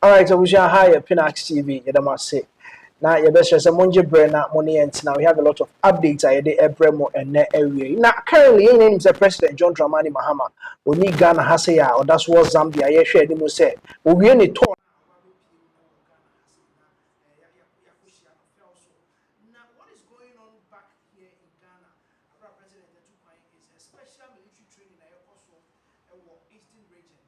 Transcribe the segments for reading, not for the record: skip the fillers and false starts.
Alright, so we shall hire Pinaxtv, Yedamase. Now, your best is a Monje Brenna, money, and now we have a lot of updates. I did Ebremo and ne area. Now, currently, in name is President John Dramani Mahama. We need Ghana Hasea, or that's what Zambia, yes, shared him say. We only talk. Now, what is going on back here in Ghana? Our president, the two is a special military training I also Eastern region.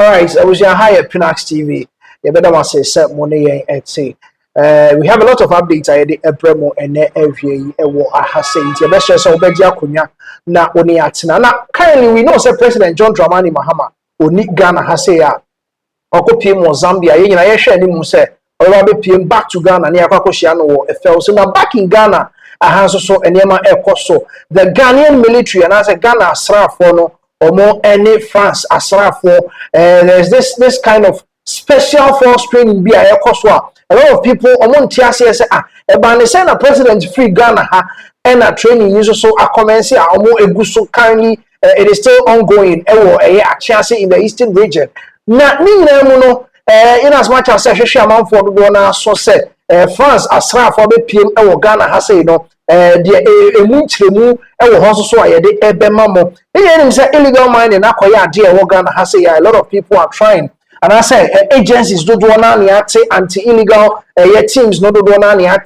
Alright, so we shall hire Pinaxtv. You better want to say money and say. We have a lot of updates. I did Ebremo and every ahase. You best just obey Jacunya. Na oni atina. Now, currently we know say President John Dramani Mahama oni Ghana hasea. Oko PM Zambia. You know, share ni muse. Or PM back to Ghana. Ni akwa koshiano wo efel. So now back in Ghana, so enyema ekoso. The Ghanaian military and as a Ghana asrafo no. Or more any France asrafo. There's this kind of special force training be a ekoswa. A lot of people among TRC say ebane say na president free Ghana ha and a training is also a commence amo eguso currently it is still ongoing ewo achiase in the eastern region. Na ni nyina mu no in as much as hwehwe amanfo do na so say France asrafo be piem ewo Ghana ha say no de emu nkyeremu ewo ho so ayede ebema mo. Eyenim say illegal mining akoya ade ewo Ghana ha say a lot of people are trying. And I say agencies do na anti-illegal teams no do na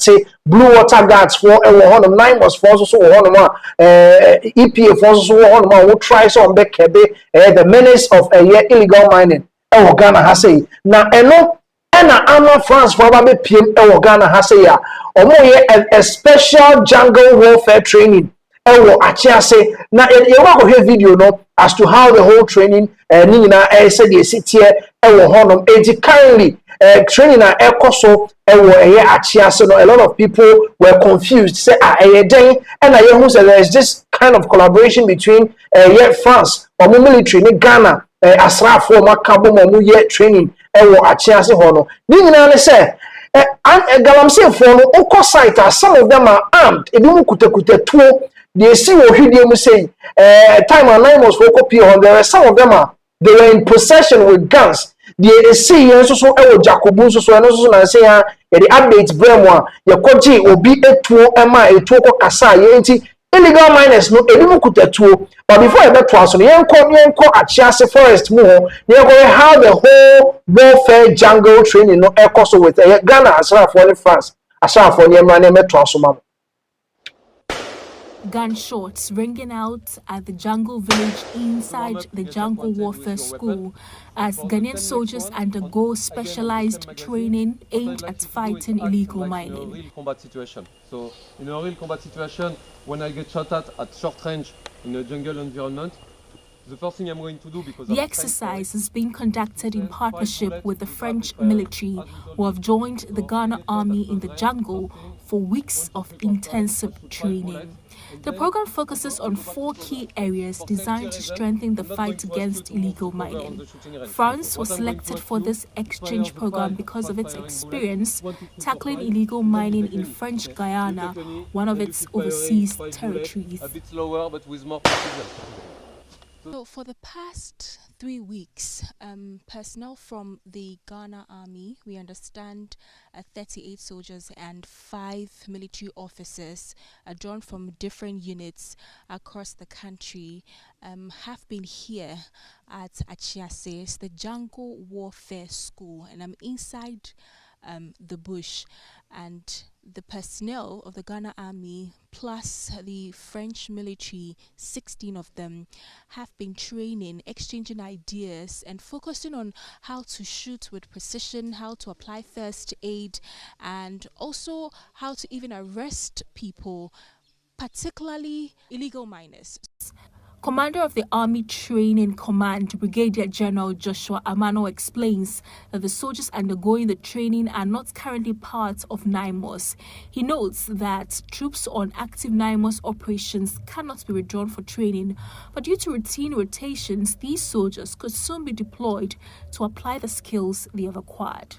blue water guards for honum 9 was for so honum EPA for so honum will try so back the menace of illegal mining Ghana has say na eno na ama France for ba pm Ghana has say ya a special jungle warfare training achiase na you go hear video no as to how the whole training nina said they sit here honum currently training na ekoso achiase no a lot of people were confused say den and who said there is this kind of collaboration between France or military in Ghana asrafo makabo mo training achiase hono nina ne say galamsey for no oko site some of them are armed ebi kuta tuo. They see what he say. Time and 9 was for copy on there. Some of them they were in possession with guns. They see so Jacobun so and say the updates bremo your koji obi etuo ema etuo kasa illegal miners no edimu kutatuo. But before I met twice, yenko achiase forest mo go how the whole warfare jungle training no ekoso with Ghana asra for France asra for yemra ne met twice. Gunshots ringing out at the jungle village inside the jungle warfare school as Ghanaian soldiers undergo specialized training aimed at fighting illegal mining. Real combat situation. So in a real combat situation, when I get shot at short range in a jungle environment, the first thing I'm going to do because the exercise is being conducted in partnership with the French military, who have joined the Ghana army in the jungle for weeks of intensive training. The program focuses on 4 key areas designed to strengthen the fight against illegal mining. France was selected for this exchange program because of its experience tackling illegal mining in French Guyana, one of its overseas territories. A bit slower, but with more precision. So for the past 3 weeks, personnel from the Ghana Army, we understand 38 soldiers and 5 military officers drawn from different units across the country have been here at Achiases, the Jungle Warfare School, and I'm inside the bush. And the personnel of the Ghana Army plus the French military, 16 of them, have been training, exchanging ideas and focusing on how to shoot with precision, how to apply first aid, and also how to even arrest people, particularly illegal miners. Commander of the Army Training Command, Brigadier General Joshua Amano, explains that the soldiers undergoing the training are not currently part of NIMOS. He notes that troops on active NIMOS operations cannot be withdrawn for training, but due to routine rotations, these soldiers could soon be deployed to apply the skills they have acquired.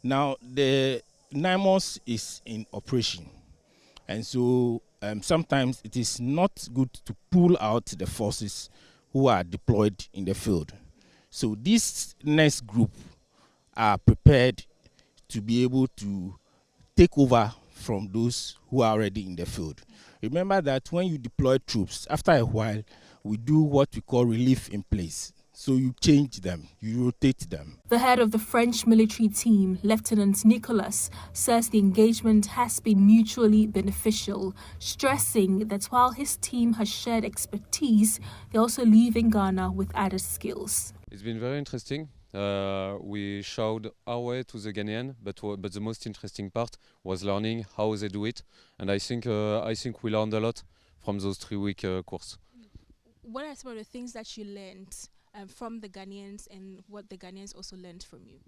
Now, the NIMOS is in operation, and so sometimes it is not good to pull out the forces who are deployed in the field. So this next group are prepared to be able to take over from those who are already in the field. Remember that when you deploy troops, after a while, we do what we call relief in place. So you change them, you rotate them. The head of the French military team, Lieutenant Nicolas, says the engagement has been mutually beneficial, stressing that while his team has shared expertise, they're also leaving Ghana with added skills. It's been very interesting. We showed our way to the Ghanaian, but the most interesting part was learning how they do it, and I think we learned a lot from those 3-week course. What are some of the things that you learned from the Ghanaians and what the Ghanaians also learned from you?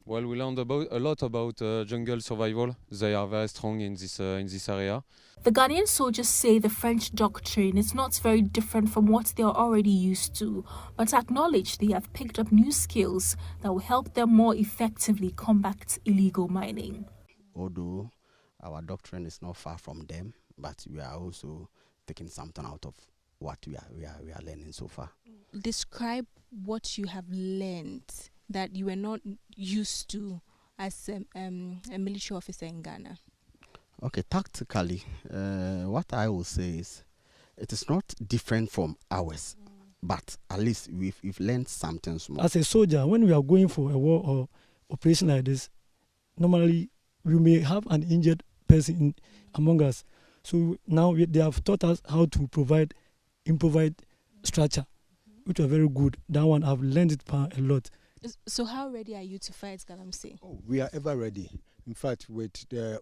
Well, we learned a lot about jungle survival. They are very strong in this area. The Ghanaian soldiers say the French doctrine is not very different from what they are already used to, but acknowledge they have picked up new skills that will help them more effectively combat illegal mining. Although our doctrine is not far from them, but we are also taking something out of what we are learning so far. Describe what you have learned that you were not used to as a military officer in Ghana. Okay, tactically, what I will say is it is not different from ours, but at least we've learned something small. As a soldier, when we are going for a war or operation like this, normally we may have an injured person among us. So now they have taught us how to provide improvised structure, which are very good. That one I've learned it a lot. So how ready are you to fight Galamsey? Oh, we are ever ready. In fact, with the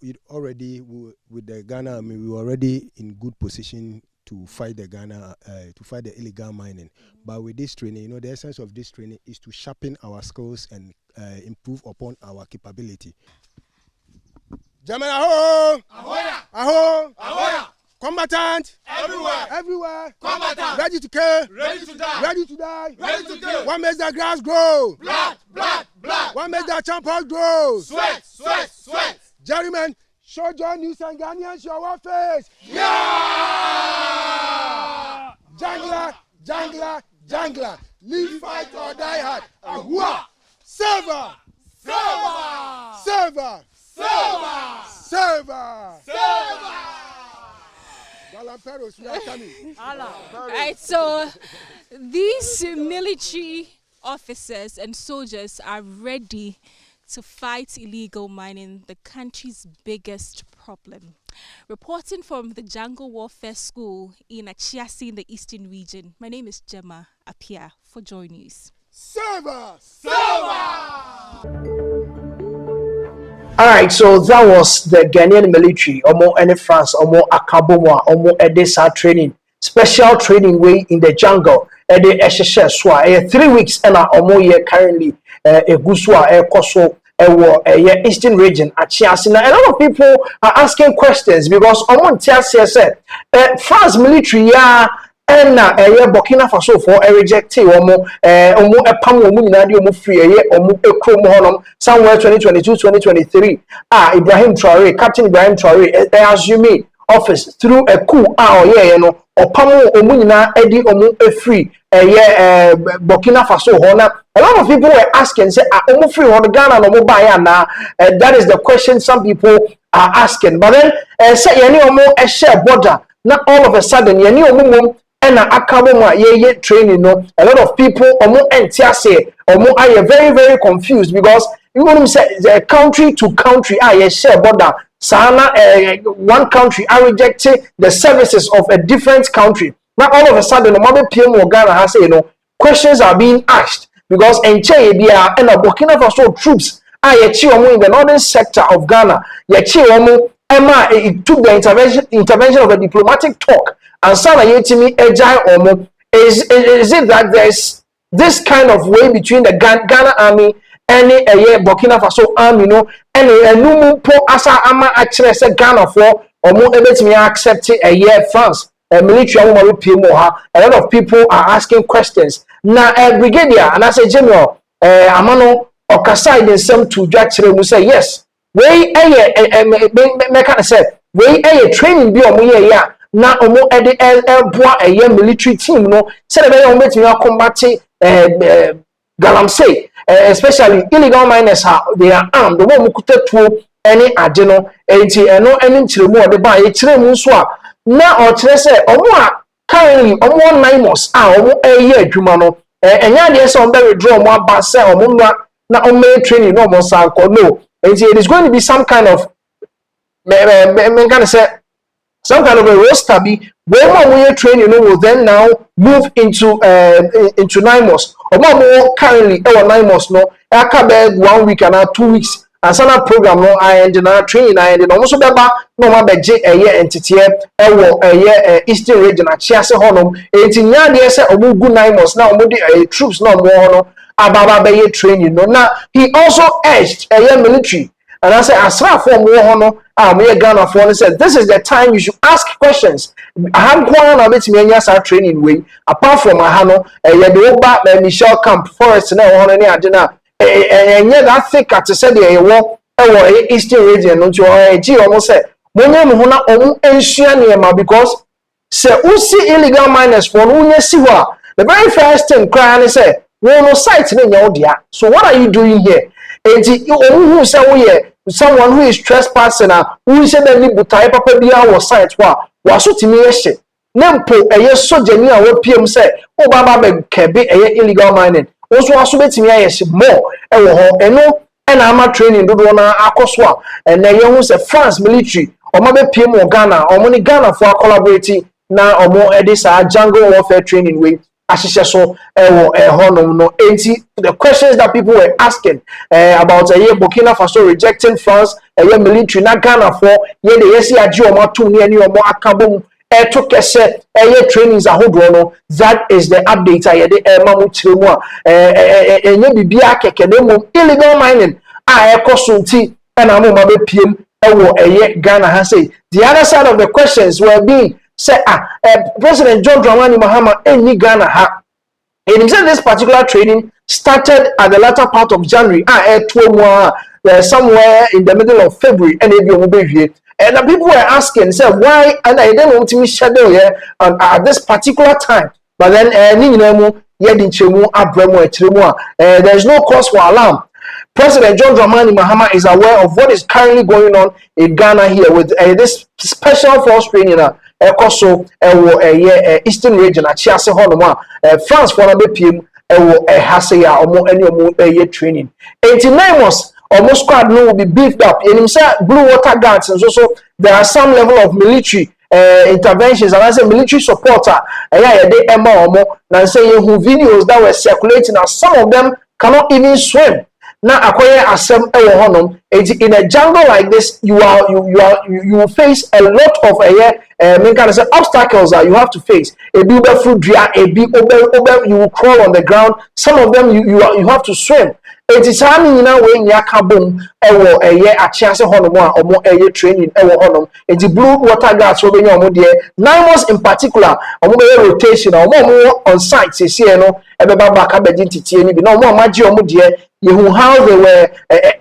Ghana Army, we were already in good position to fight the the illegal mining. But with this training, the essence of this training is to sharpen our skills and improve upon our capability. German aho! Ahoya! Aho! Ahoya! Combatant! Everywhere! Everywhere! Combatant! Ready to kill! Ready to die! Ready to die! Ready to kill! One makes the grass grow! Blood! Blood! Blood! One makes the champion grow! Sweat! Sweat! Sweat! Gentlemen, show your news and Ghanaians your face! Yeah! Jangler! Jangler! Jangler! Live, fight or die hard! Ahua! Silver! Silver! Silver! Silver! Silver! Silver! We are coming. Right, so these military officers and soldiers are ready to fight illegal mining, the country's biggest problem. Reporting from the Jungle Warfare School in Achiasi in the Eastern Region, my name is Gemma Apia for Joy News. Silver! All right, so that was the Ghanaian military, Omo and France, Omo Akabomwa, Omo Edesa training, special training way in the jungle. Ede Esheshe Swa, 3 weeks, and Omo ye currently Eguswa, Koso, Eastern region, Achiasina. A lot of people are asking questions because Omo Tiasia said, France military, yeah. And Burkina Faso for reject omo epam omo nyina de omo free omo ekrom honom somewhere 2022-2023 Ibrahim Traore, Captain Ibrahim Traore assume office through a coup no opam omo nyina edi omo free Burkina Faso hona. A lot of people were asking say omo free hon Ghana no mo buy na. That is the question some people are asking, but then say yani omo share border, not all of a sudden yani omo and Akaboma ye training no. A lot of people omo entiase omo are very very confused because You want to say the country to country, share border. Sana, one country, I rejected the services of a different country. Now all of a sudden, the mother PM or Ghana has said, questions are being asked because NCHA and a Burkina Faso troops are in the northern sector of Ghana. Emma, it took the intervention of a diplomatic talk and Sana Yetimi Ejai Omo. Is it that there's this kind of way between the Ghana army and Burkina Faso army, and a new po asa ama actually say Ghana for or more me accept France military a lot of people are asking questions now brigadier and I say general amano okasai den sem to dwachire mu say yes we me can say we training bi omo ya na omo ede boa military team no say be omo betimi combat galamsey especially illegal miners they are armed the one mukuta tuo any ageno enti eno eni nchiremu ode ba ye chiremu nso a na o kire se omo a currently omo 9 months omo eye adwuma no enya de se omo withdraw omo aba se omo na omo training no omo sanko no enti it is going to be some kind of me can say some kind of a roster be where we training will then now move into 9 months. Or currently 9 months no. I can 1 week and 2 weeks. And some program no I end na training I end no so beba no ma be je entity eastern region a chiase honom enti nya de se omugu 9 months na omu troops no mo no ababa be training no. Now he also urged military and I say asra for mo no me Ghana for said this is the time you should ask questions. I have gone on bit me anya training way apart from ahano the oba Michelle Camp Forest na ho ne ade na that thick at say the eastern region no to g almost say monye me ho na omu ensua ne because say usi illegal miners for unye siwa the very first thing cry say no site na nya odia so what are you doing here enti omu hu say we someone who is trespassing who is any butai papa bia was site was so timi ehye nempo soja ni a PM say o baba be kebe illegal mining also aso betimi ayehye more wo ho eno na ama training dodo na akoso and eye hu say France military o ma be PM o Ghana o mo ni Ghana for collaborate na o mo edisa jungle warfare training way ashishe so honom no enti the questions that people were asking about Burkina Faso rejecting France military na Ghana for ye de yesi agi o mato ni ani o mo akabom to kese trainings ahodo no that is the update ye de ma mo kiremu enye bibia keke na mo illegal mining ekoso nti na mo ma be piem Ghana ha say the other side of the questions were being say President John Dramani Mahama any Ghana ha. And he said this particular training started at the latter part of January somewhere in the middle of February and the people were asking say why and I didn't want to schedule here at this particular time but then there's no cause for alarm. President John Dramani Mahama is aware of what is currently going on in Ghana here with this special force training ekoso eastern region achiase honoma France for na be piem hase ya omo eni omo training 89 months almost squad no will be beefed up and say blue water guards and so there are some level of military interventions and I say military supporter dey emma omo na say you videos that were circulating and some of them cannot even swim. Now, acquire asem honom. In a jungle like this, you will face a lot of obstacles that you have to face. A big fruit you will crawl on the ground. Some of them you have to swim. It is happening now when you come boom. A chance honum or training. It's blue water guards over your 9 months in particular. Rotation or more on site. See, no, back up no more magic. How they were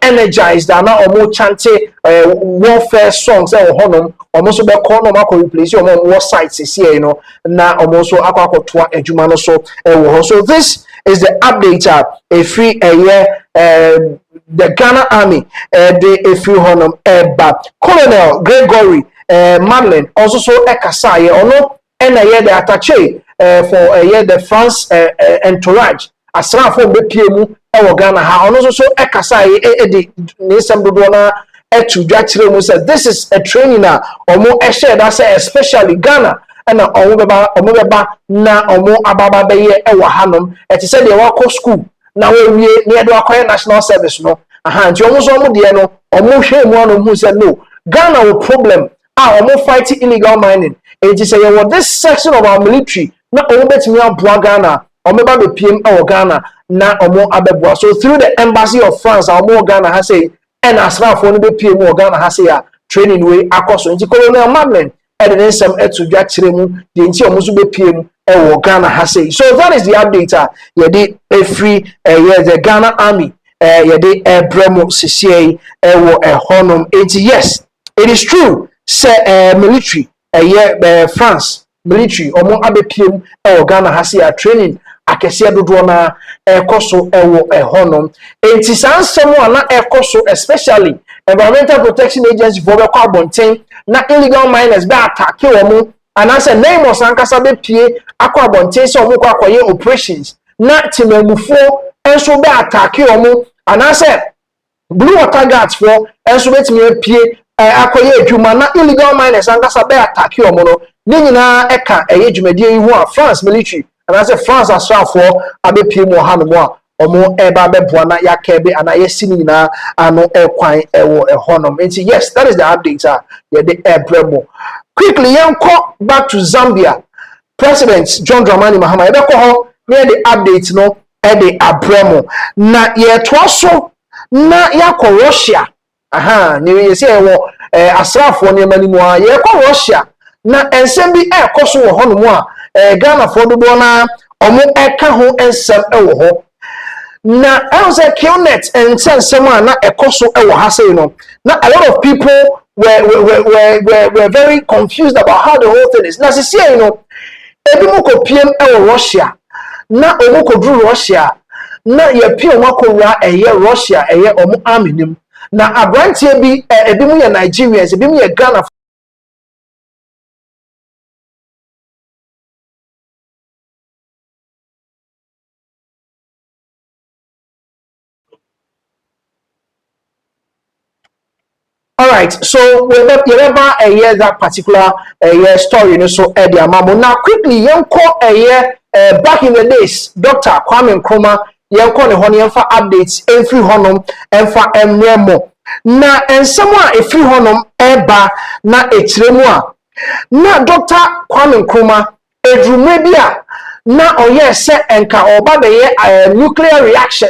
energized and now more chanting warfare songs almost be call no replace your war sites here now almost so so this is the update free the Ghana Army the free honum Colonel Gregory Madeleine also so ekasai or no and the attaché for the France entourage asrafo be pie mu e Ghana ha ono so ekasa de ne nsem dodo na etu dwa kire mu say this is a training na omo share that say especially Ghana na omo beba na omo ababa be ye e hanom eti say de wa school na we wie ne de wa national service no aha nti omo so omo de no omo hwe mu anu hu say no Ghana will problem omo fight illegal mining eti say this section of our military na omo betimi aboa Ghana omo ba be piem e Ghana na omo abeboa so through the embassy of France omo Ghana ha say and asrafo no be piem e Ghana ha say training we akoso nti Colonel Madlen and then some etu dwa kire mu de nti omo so be piem e Ghana ha say so that is the update ye dey free the Ghana army ye dey bremo sisiei wo honum yes it is true say military France military omo abepiem e Ghana ha say training akese dodo na ekoso ewo honum enti sansem na ekoso especially environmental protection agency for bekwa bonten na illegal miners be attack omo and as a name of sankasa be pie akwa bonten so omo kwa koye operations na timamufo enso be attack omo and as a blue water guards for enso betimi pie akoye adwuma na illegal miners sankasa be attack omo no ni nyina eka dwumadie yi ho a France military and as a France asrafo abepie mu hanom a omo eba beboa na yakebe ana yesini nyina ano ekwan ewo ehonom enti yes that is the update ye the bremo quickly yanko back to Zambia President John Dramani Mahama ebeko ho near the update no e the abremo na ye toaso na yakọ Russia aha ni ye say ewo asrafo ne mani mu a ye kọ Russia na ensem bi ekoso wo honom a Ghana for do na omo eka ho ensem ewo ho na I was a killnet and ensem na ekoso ewo ha say no na a lot of people were very confused about how the whole thing is na see you know ebi mo ko piem ewo Russia na omo ko dru Russia na ye pie omo ko wa Russia omo army nim na abrantie bi ebi mo ye Nigerians ebi mo ye Ghana. All right, so we never hear that particular story, you know, so the amamo. Now, quickly, young call back in the days, Dr. Kwame Nkrumah, young call the honey for updates, every honum, and for more. Now, and someone a free honum, eba, na a tremor. Now, Dr. Kwame Nkrumah, a drumebia, now, oh yes, and ka oba the nuclear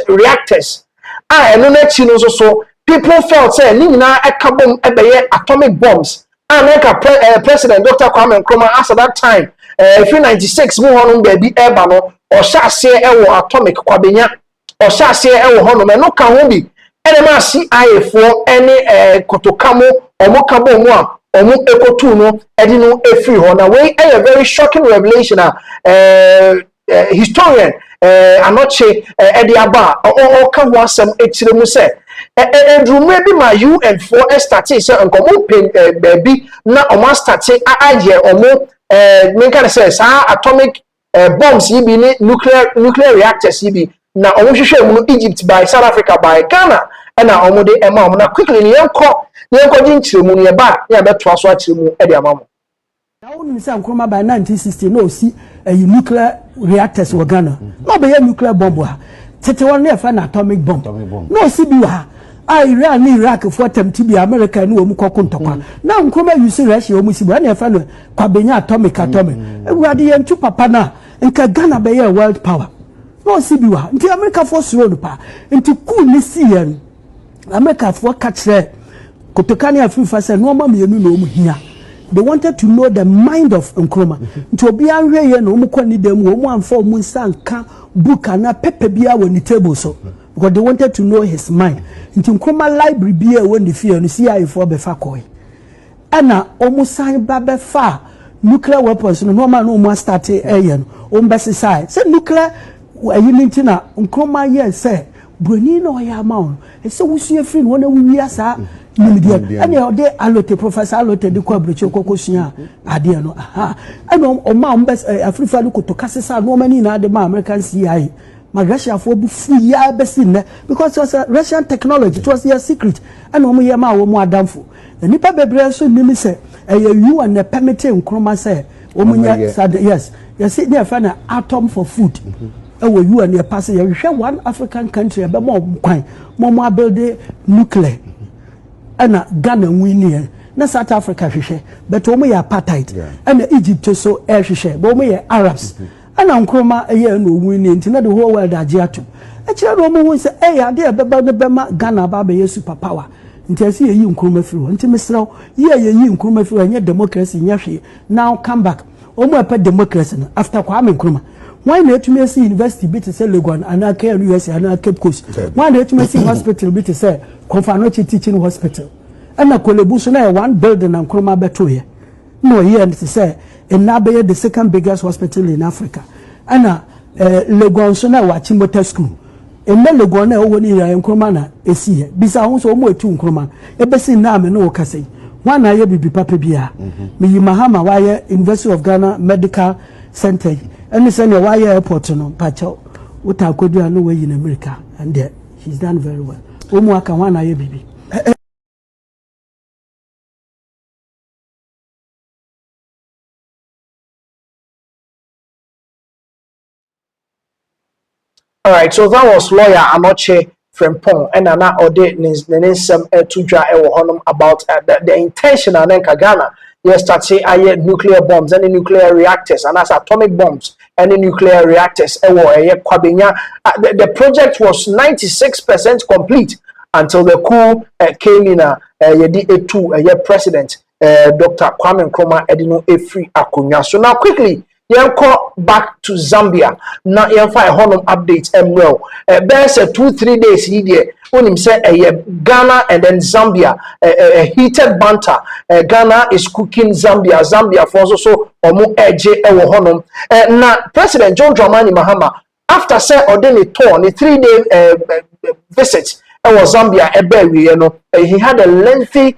reactors. And no net, you know, so. People felt say ni na ekabom ebeye atomic bombs and like President Dr. Kwame Nkrumah as at that time 1996 mu honum baby eba no o sha se ewo atomic kwabenya o sha se ewo honum no ka ho bi enema CIA fo ene kotokamo omo kabo mu a omo ekotu no edi no efiri ho na we a very shocking revelation historian anoche edi aba o ka ho asem etire mu se drume bi ma UN for starting say nkomo baby na omo starting aye omo me can say sa atomic bombs yibi ni nuclear reactors yibi na omo hwehwe mu Egypt by South Africa by Ghana na omo de ema omo na quickly ni yenko din chiremu ni ba ya beto aso a chiremu e de amamo na wonu say Nkrumah by 1960 no see nuclear reactors wo Ghana no be nuclear bomb ha tete won na fa na atomic bomb no see bi ha Iran ni Iraq for temti bi America ni wo mu kokko ntokwa na Nkrumah use Russia wo mu si bo na fa no kwabenya atomic ewade ye ntu papa na nka Ghana be ye world power no see bi wa nti America for suro no pa nti ku ni si ye America for katre kotokani afifa se no ma mienu na omu hia. They wanted to know the mind of Nkrumah. Nti obi anhwe ye no omu kwani dem wo mu amfa omu nsanka book na pepe bia woni table so because they wanted to know his mind. Nti Nkrumah library bia woni fie no CIA for be fa koi. Ana omu san ba be fa nuclear weapons no normal no omu start no omu be sai. Say nuclear ayinti na Nkrumah ye say broni no ya ma on. E say wusu free no na wi asa Nimedia. And they allote Professor allote de Quabricho Cocosia, Adiano. Aha. And on my best Africa look to Cassisa, no many in the American CIA. ma Russia for bu fu ya besin because it was a Russian technology, it was their secret and omo ye ma wo mo adamfo nipa bebre so nimi se you and the permit nkroma say omo nya yes yes dey fa na atom for food you and your pass you hwe one African country be mo kwan mo build nuclear and Ghana win na South Africa hwehwe but omo ye apartheid and Egypt so hwehwe but omo ye Arabs and nkroma ye no win nti na the whole world agiato e kire no omo hu se ade e beba ne bema Ghana ba be super power nti asi ye yi nkroma firi nti mesraw ye yi nkroma firi anya democracy nya hwe now come back omo e democracy after Kwame Nkrumah. Why not you see university bit to say Legon and I care US and I Cape Coast? Why not you see hospital bit to say Confanochi Teaching Hospital? And a collaboration one building and Nkrumah Betoye. No, here and to say in Nabe the second biggest hospital in Africa. And Legon Sona watching motor school. And then Legon over near Nkrumah is here. Besides, almost two Nkrumah. A basi name no Casey. One I be Papa Bia. Me Mahama Wire University of Ghana Medical Center. And it's any wire airport no pacho uta kodu no way in America and there he's done very well. Omo aka wan aye bibi. All right, so that was lawyer Anoche Frempong and Nana Ode Ninsem Tudra Ewo about the intention and then Ghana. Yes, start say aye nuclear bombs and nuclear reactors and as atomic bombs and nuclear reactors. The project was 96% complete until the coup came in. President Dr. Kwame Nkrumah Edino Efri Akunya. So now quickly. Call back to Zambia. Now, find honum updates well. There's 2-3 days here. When him say Ghana and then Zambia, a heated banter. Ghana is cooking Zambia. Zambia for so omu eje ewo honum. Now, President John Dramani Mahama, after say ordinary tour, the 3-day visit ewo Zambia ebewi, he had a lengthy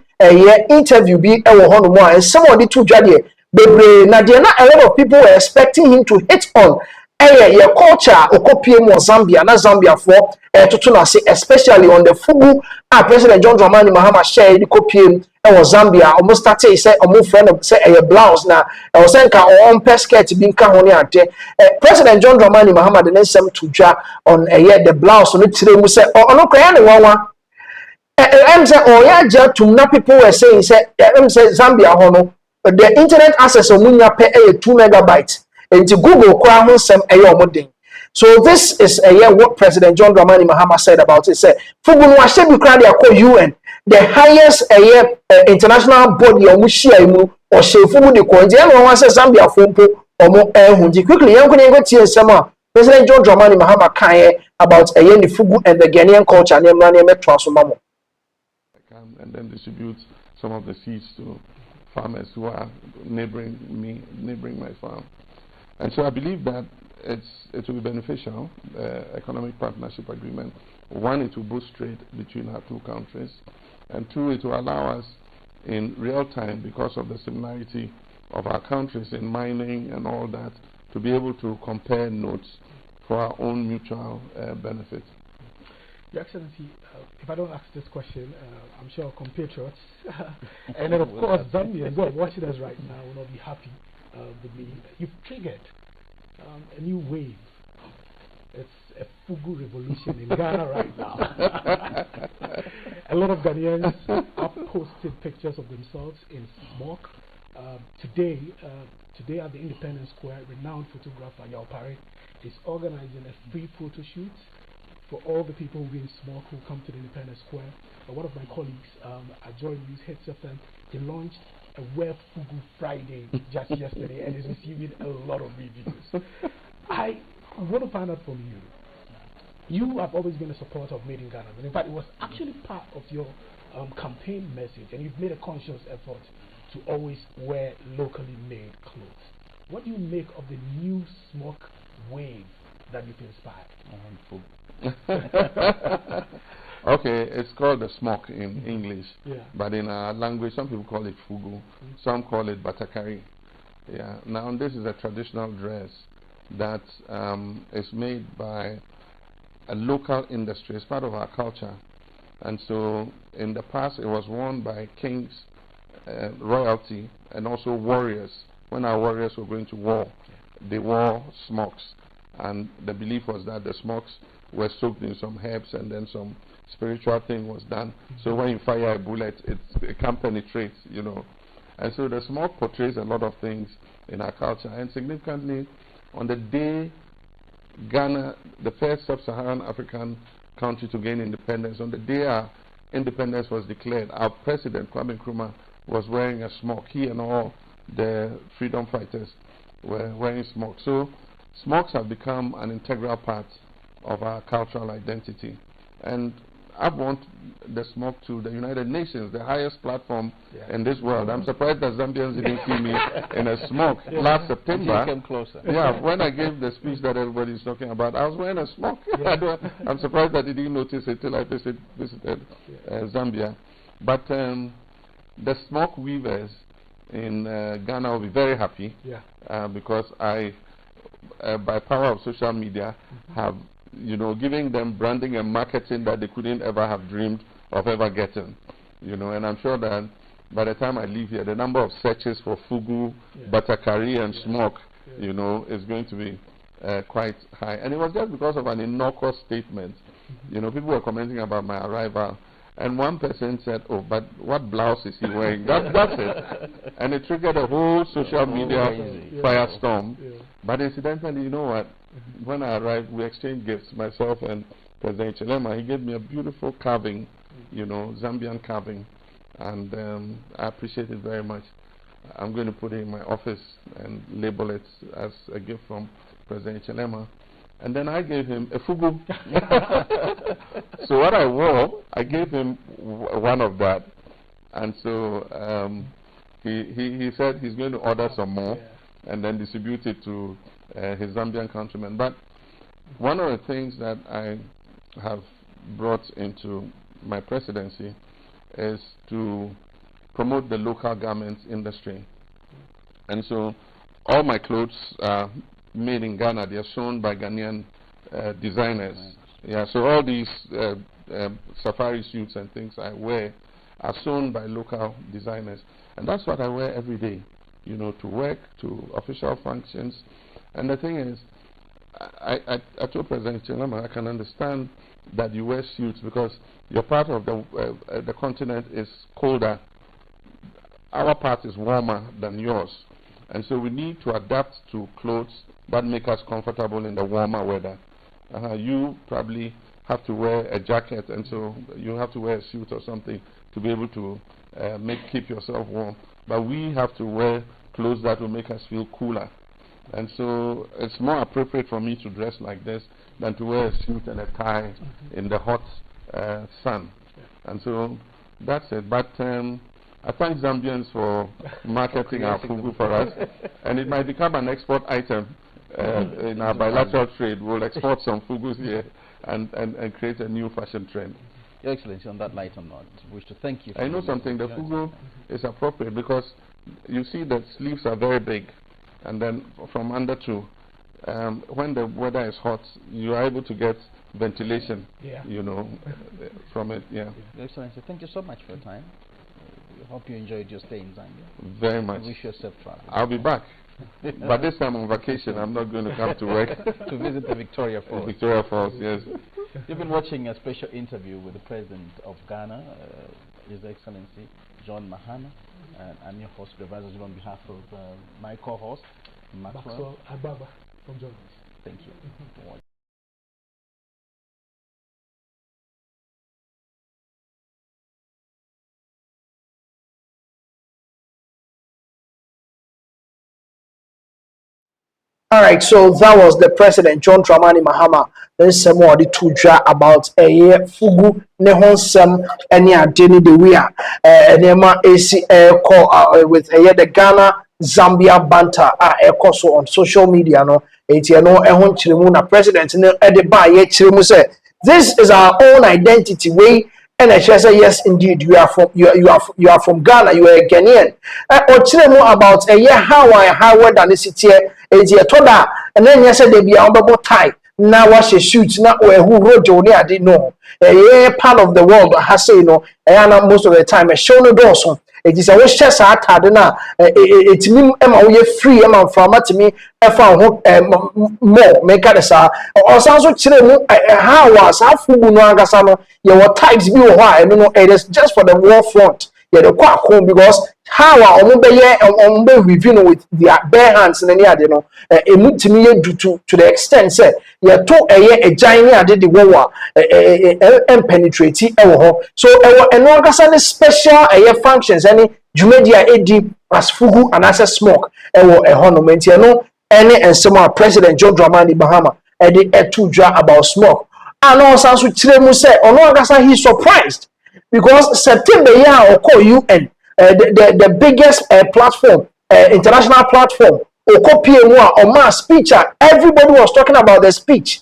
interview be ewo honum and some of the two judges. Now, a lot of people were expecting him to hit on your culture or copy more Zambia, not Zambia for especially on the Fugu. President John Dramani Mahama shared the copy or Zambia almost started say a move friend of say a blouse now. I was saying on pesket being Kahoniate. President John Dramani Mahama the next to jar on the blouse on it today. We say, oh, no, Kayana. I'm saying, oh, yeah, to people were saying, say, Zambia, hono. The internet access on munya pay 2 megabytes into Google Chrome some so this is what President John Dramani Mahama said about it. Said Fugun Washebi Kradi Ako UN, the highest international body on which or Shefu de Kondi and one says Zambia Fumpo or more Hundi. Quickly, young Kunego Sama, President John Dramani Mahama Kaye about the Fugu and the Ghanaian culture and Transumamo. And then distribute some of the seeds to farmers who are neighboring my farm. And so I believe that it will be beneficial, economic partnership agreement. One, it will boost trade between our two countries. And two, it will allow us in real time, because of the similarity of our countries in mining and all that, to be able to compare notes for our own mutual benefit. Your Excellency, if I don't ask this question, I'm sure our compatriots and then of course Zambians who are watching us right now will not be happy with me. You've triggered a new wave. It's a Fugu revolution in Ghana right now. A lot of Ghanaians have posted pictures of themselves in smoke. Today at the Independence Square, renowned photographer Yao Pare is organizing a free photo shoot for all the people who in smoke who come to the Independence Square. One of my colleagues, Joy News Hits FM, he launched a Wear Fugu Friday just yesterday and is receiving a lot of reviews. I want to find out from you. You have always been a supporter of Made in Ghana, and in fact, it was actually part of your campaign message, and you've made a conscious effort to always wear locally made clothes. What do you make of the new smoke wave that you've inspired? Okay, it's called the smock in English, but in our language, some people call it fugu, some call it batakari. Yeah. Now, this is a traditional dress that is made by a local industry. It's part of our culture. And so in the past, it was worn by kings, royalty, and also warriors. When our warriors were going to war, they wore smocks. And the belief was that the smocks were soaked in some herbs and then some spiritual thing was done. So when you fire a bullet, it can't penetrate, you know. And so the smoke portrays a lot of things in our culture. And significantly, on the day Ghana, the first sub-Saharan African country to gain independence, on the day our independence was declared, our president, Kwame Nkrumah, was wearing a smock. He and all the freedom fighters were wearing smock. So smocks have become an integral part of our cultural identity. And I've won the smoke to the United Nations, the highest platform in this world. I'm surprised that Zambians didn't see me in a smoke last September. You came closer. Yeah, when I gave the speech that everybody's talking about, I was wearing a smoke. I'm surprised that he didn't notice it till I visited Zambia. But the smoke weavers in Ghana will be very happy because I, by power of social media, have giving them branding and marketing that they couldn't ever have dreamed of ever getting, and I'm sure that by the time I leave here, the number of searches for fugu, batakari, and smoke, is going to be quite high. And it was just because of an innocuous statement. People were commenting about my arrival, and one person said, "Oh, but what blouse is he wearing?" That's it. And it triggered a whole social media firestorm. But incidentally, you know what? When I arrived, we exchanged gifts, myself and President Chilema. He gave me a beautiful carving, Zambian carving, and I appreciate it very much. I'm going to put it in my office and label it as a gift from President Chilema. And then I gave him a fugu. So what I wore, I gave him one of that. And so he said he's going to order some more and then distribute it to his Zambian countrymen. But one of the things that I have brought into my presidency is to promote the local garments industry. And so all my clothes are made in Ghana. They are sewn by Ghanaian designers. Yeah, so all these safari suits and things I wear are sewn by local designers. And that's what I wear every day, to work, to official functions. And the thing is, I told President Chilema, I can understand that you wear suits because your part of the continent is colder. Our part is warmer than yours. And so we need to adapt to clothes that make us comfortable in the warmer weather. You probably have to wear a jacket, and so you have to wear a suit or something to be able to keep yourself warm. But we have to wear clothes that will make us feel cooler. And so it's more appropriate for me to dress like this than to wear a suit and a tie in the hot sun. And so that's it. But I thank Zambians for marketing our fugu for us. And it might become an export item in our bilateral trade. We'll export some fugus here and create a new fashion trend. Your Excellency, on that lighter note, I wish to thank you. I know something. The fugu is appropriate because you see the sleeves are very big. And then from under to, when the weather is hot, you are able to get ventilation, from it. Yeah. Your Excellency, thank you so much for your time. We hope you enjoyed your stay in Zambia. Very much. I wish you a safe travel. I'll be back. But this time on vacation, I'm not going to come to work. To visit the Victoria Falls. Victoria Falls, yes. You've been watching a special interview with the President of Ghana, His Excellency John Mahama. And I'm your host, Supervisor, on behalf of my co-host, Maxwell Agbaba from Jones. Thank you for watching. All right, so that was the President John Dramani Mahama. Then some more the tuja about a year fugu nehonsem any adeni the wea nema AC call with a year the Ghana Zambia banter so on social media no no ehon chirimu na president no e de ba ye chirimu say this is our own identity way. And I say yes, indeed, you are from Ghana, you are a Ghanaian. Or tell more about a year how I than this here is a toda, and then yes, they be a tie. na wash a shoot na who road you I didn't know part of the world has say no most of the time a show no doors it is a wish chess na it mean we free from me more make it or sounds how was half no agasano your types be why it is just for the war front the quack because how are review with their bare hands and any other no to the extent say you to a giant did the war and penetrate so and special functions any jumedia edi as fugu and as a smoke a honorment no any and some President John Dramani Bahama and the two about smoke and also say he's surprised because September year or call UN the biggest platform international platform or copy or mass speaker everybody was talking about the speech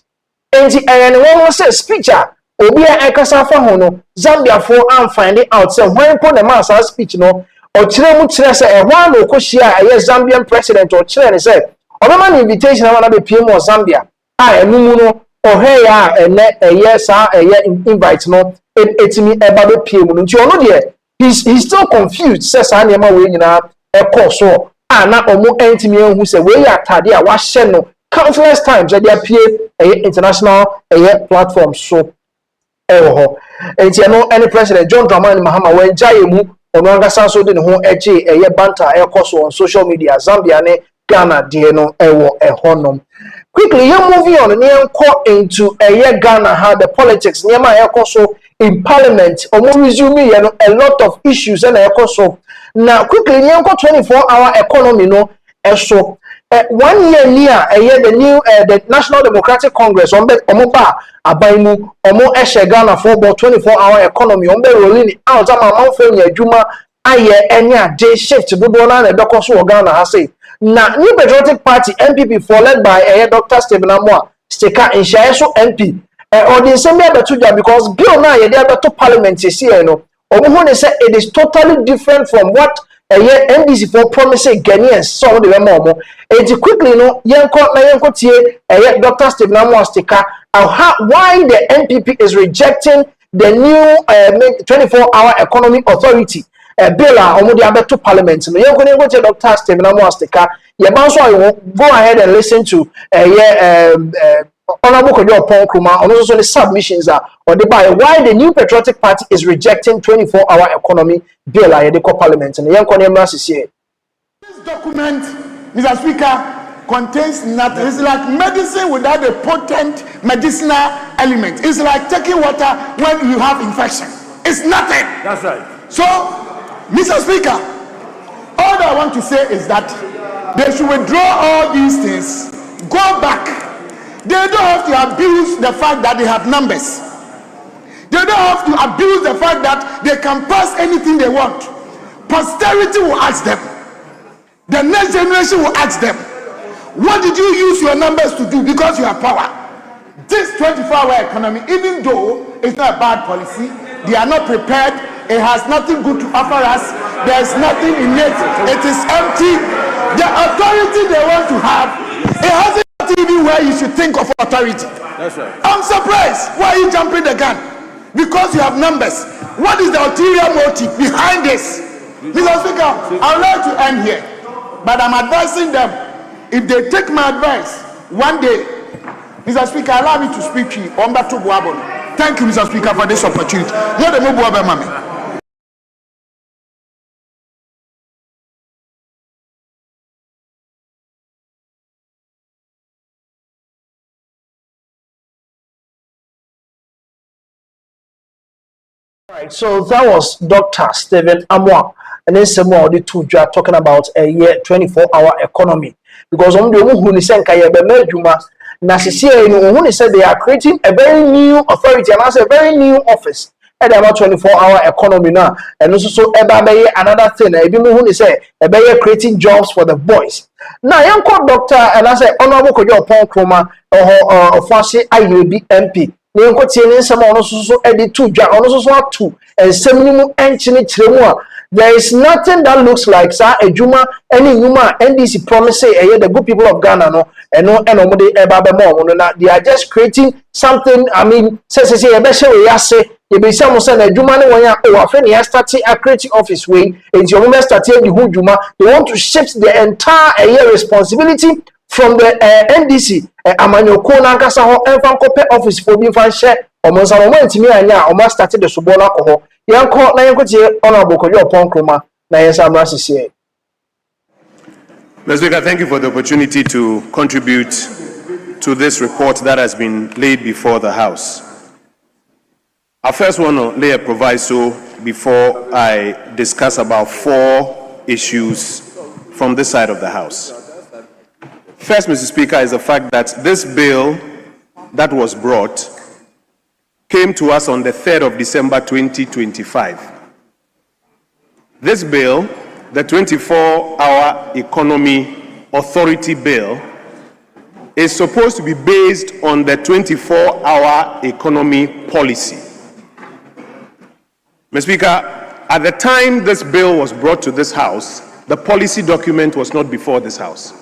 and one was a speaker obi ekasa fa hono Zambia for am finding out say when put the mass speech no or kire mu kire say e one no koshia a Zambian president or kire say obama invitation na be PM or Zambia emumu no ohe ya yes invite no etimi eba be PM no nti ono de he's still confused says anema we nyina e course so na omo entimi ehu say we ya tade a wa hye no countless times they appear international platform so and any president John Dramani Mahama when Jayemu or Nangasa so didn't hold a banter on social media Zambia ne Ghana Dieno ewo honum. Quickly, you're moving on near court into Ghana how the politics near my so in parliament or resume a lot of issues and so now quickly near 24-hour economy no so 1 year near the new the National Democratic Congress on Omoba Abaimu Omo Eshe Ghana for about 24-hour economy on rolling out amount for Juma aye enya day shift to do na the dokoso Ghana has say na New Patriotic Party MPP for led by Dr. Stephen Amwa Steka in Shayeso MP or the same betuja because bill na ye dey to parliament here no omo say it is totally different from what NDC for promising Ghanaians so the more it quickly no yenko tie Dr. Stephen Amwa Steka why the NPP is rejecting the new 24-hour economy authority bill omo dey abeto parliament no yenko to Dr. Stephen Amwa Steka ye bounce go ahead and listen to Honorable Kojo Ponkruma on also the submissions or the by why the New Patriotic Party is rejecting 24-hour economy bill at the parliament and the young This document, Mr. Speaker, contains nothing. It's like medicine without a potent medicinal element. It's like taking water when you have infection. It's nothing. That's right. So, Mr. Speaker, all that I want to say is that they should withdraw all these things, go back. They don't have to abuse the fact that they have numbers. They don't have to abuse the fact that they can pass anything they want. Posterity will ask them. The next generation will ask them, what did you use your numbers to do because you have power? This 24-hour economy, even though it's not a bad policy, they are not prepared. It has nothing good to offer us. There's nothing in it. It is empty. The authority they want to have, it hasn't even where you should think of authority. That's right. I'm surprised. Why are you jumping the gun? Because you have numbers. What is the ulterior motive behind this? Mr. Speaker, I would like to end here, but I'm advising them, if they take my advice, one day, Mr. Speaker, allow me to speak to you. Thank you, Mr. Speaker, for this opportunity. Right, so that was Dr. Stephen Amwa, and then some more the two are talking about a year 24-hour economy because on the who said they are creating a very new authority and as a very new office and about 24-hour economy now and also another thing who say creating jobs for the boys now young doctor and I say honorable Kojo Ponkruma or Fasi IUB MP ne nko tie ne nsɛm a ɔno so de to dwa ɔno so ato nsɛm no mu ɛnkyene kyerɛ mu a there is nothing that looks like saa adwuma any nnwuma NDC promise the good people of Ghana no ɛno ɛna ɔmo de ɛba bɛma ɔmo no na they are just creating something. I mean say yɛbɛhyɛ wɔ yɛase yɛbɛsia mo sɛ na adwuma ne wɔn a afei ne yɛstart a creative office way nti ɔmo bɛstart the ho dwuma. They want to shift the entire responsibility from the NDC amanyɔkuo n'ankasa hɔ ɛmfa nkɔpɛ office for bi mfa nhyɛ ɔmo nsa ɔmo ntumi anya ɔmo start the subɔ no akɔ hɔ yɛnkɔ na yɛnkɔ tie honorable Kodwo Ɔpɔnkroma na yɛnsa mmra sisiɛ. Mr. Speaker, thank you for the opportunity to contribute to this report that has been laid before the House. I first want to lay a proviso before I discuss about 4 issues from this side of the House. First, Mr. Speaker, is the fact that this bill that was brought came to us on the 3rd of December 2025. This bill, the 24-hour Economy Authority Bill, is supposed to be based on the 24-hour economy policy. Mr. Speaker, at the time this bill was brought to this House, the policy document was not before this House.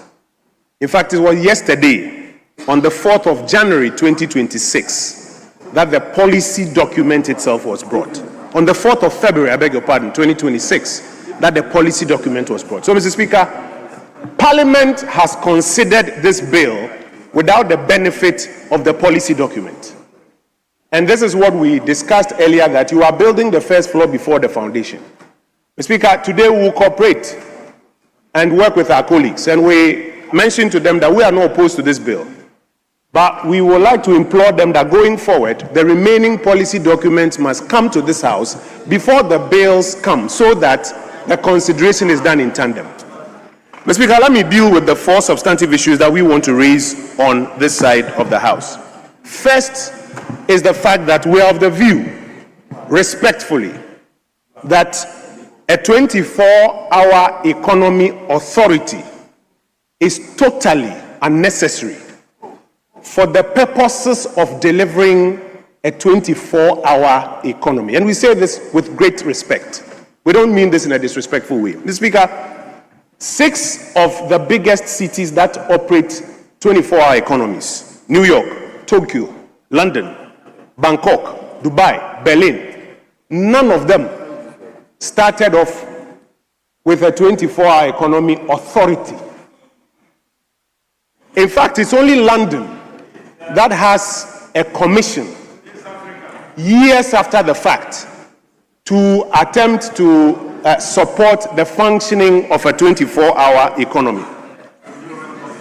In fact, it was yesterday, on the 4th of January 2026, that the policy document itself was brought. On the 4th of February, I beg your pardon, 2026, that the policy document was brought. So, Mr. Speaker, Parliament has considered this bill without the benefit of the policy document. And this is what we discussed earlier, that you are building the first floor before the foundation. Mr. Speaker, today we will cooperate and work with our colleagues, and we mentioned to them that we are not opposed to this bill. But we would like to implore them that going forward, the remaining policy documents must come to this House before the bills come, so that the consideration is done in tandem. Mr. Speaker, let me deal with the 4 substantive issues that we want to raise on this side of the House. First is the fact that we are of the view, respectfully, that a 24-hour economy authority is totally unnecessary for the purposes of delivering a 24-hour economy. And we say this with great respect. We don't mean this in a disrespectful way. Mr. Speaker, 6 of the biggest cities that operate 24-hour economies, New York, Tokyo, London, Bangkok, Dubai, Berlin, none of them started off with a 24-hour economy authority. In fact, it's only London that has a commission years after the fact to attempt to support the functioning of a 24-hour economy.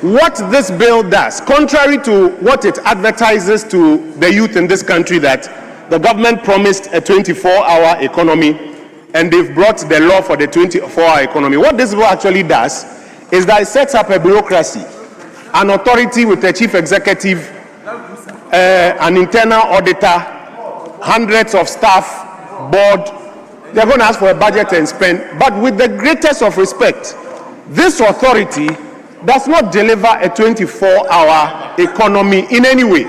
What this bill does, contrary to what it advertises to the youth in this country, that the government promised a 24-hour economy and they've brought the law for the 24-hour economy. What this bill actually does is that it sets up a bureaucracy, an authority with a chief executive, an internal auditor, hundreds of staff, board. They're going to ask for a budget and spend. But with the greatest of respect, this authority does not deliver a 24-hour economy in any way.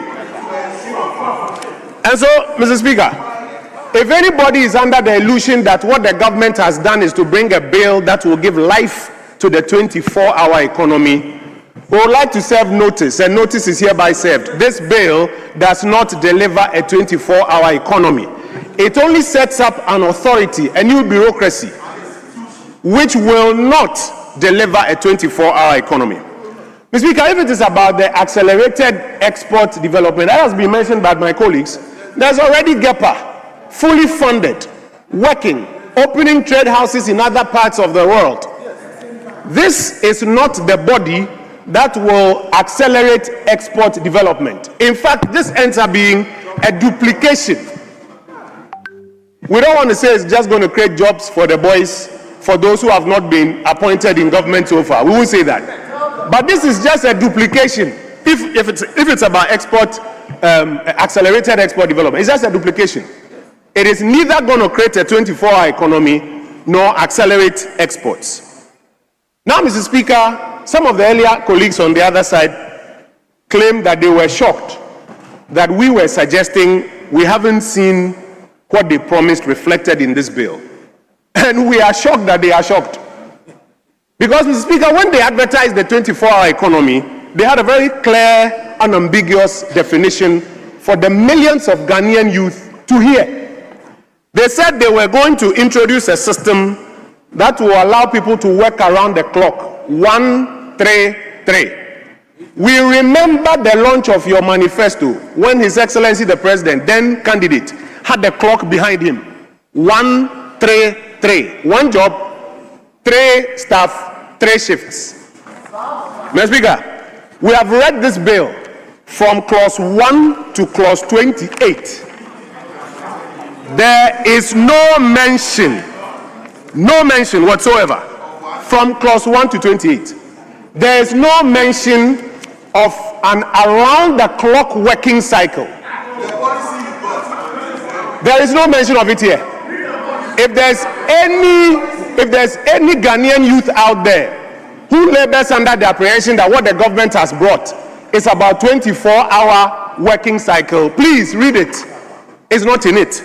And so, Mr. Speaker, if anybody is under the illusion that what the government has done is to bring a bill that will give life to the 24-hour economy, we would like to serve notice, and notice is hereby served. This bill does not deliver a 24-hour economy. It only sets up an authority, a new bureaucracy, which will not deliver a 24-hour economy. Mr. Speaker, if it is about the accelerated export development, that has been mentioned by my colleagues, there's already GEPA, fully funded, working, opening trade houses in other parts of the world. This is not the body that will accelerate export development. In fact, this ends up being a duplication. We don't want to say it's just going to create jobs for the boys, for those who have not been appointed in government so far. We won't say that. But this is just a duplication. If it's about export, accelerated export development, it's just a duplication. It is neither going to create a 24-hour economy nor accelerate exports. Now, Mr. Speaker, some of the earlier colleagues on the other side claimed that they were shocked that we were suggesting, we haven't seen what they promised reflected in this bill. And we are shocked that they are shocked. Because, Mr. Speaker, when they advertised the 24-hour economy, they had a very clear, unambiguous definition for the millions of Ghanaian youth to hear. They said they were going to introduce a system that will allow people to work around the clock, 133. We remember the launch of your manifesto when His Excellency the President, then candidate, had the clock behind him. 133. One job, 3 staff, 3 shifts. Mr. Speaker, we have read this bill from clause 1 to clause 28. There is no mention whatsoever from clause 1 to 28. There is no mention of an around-the-clock working cycle. There is no mention of it here. If there's any Ghanaian youth out there who labors under the apprehension that what the government has brought is about 24-hour working cycle, please read it. It's not in it.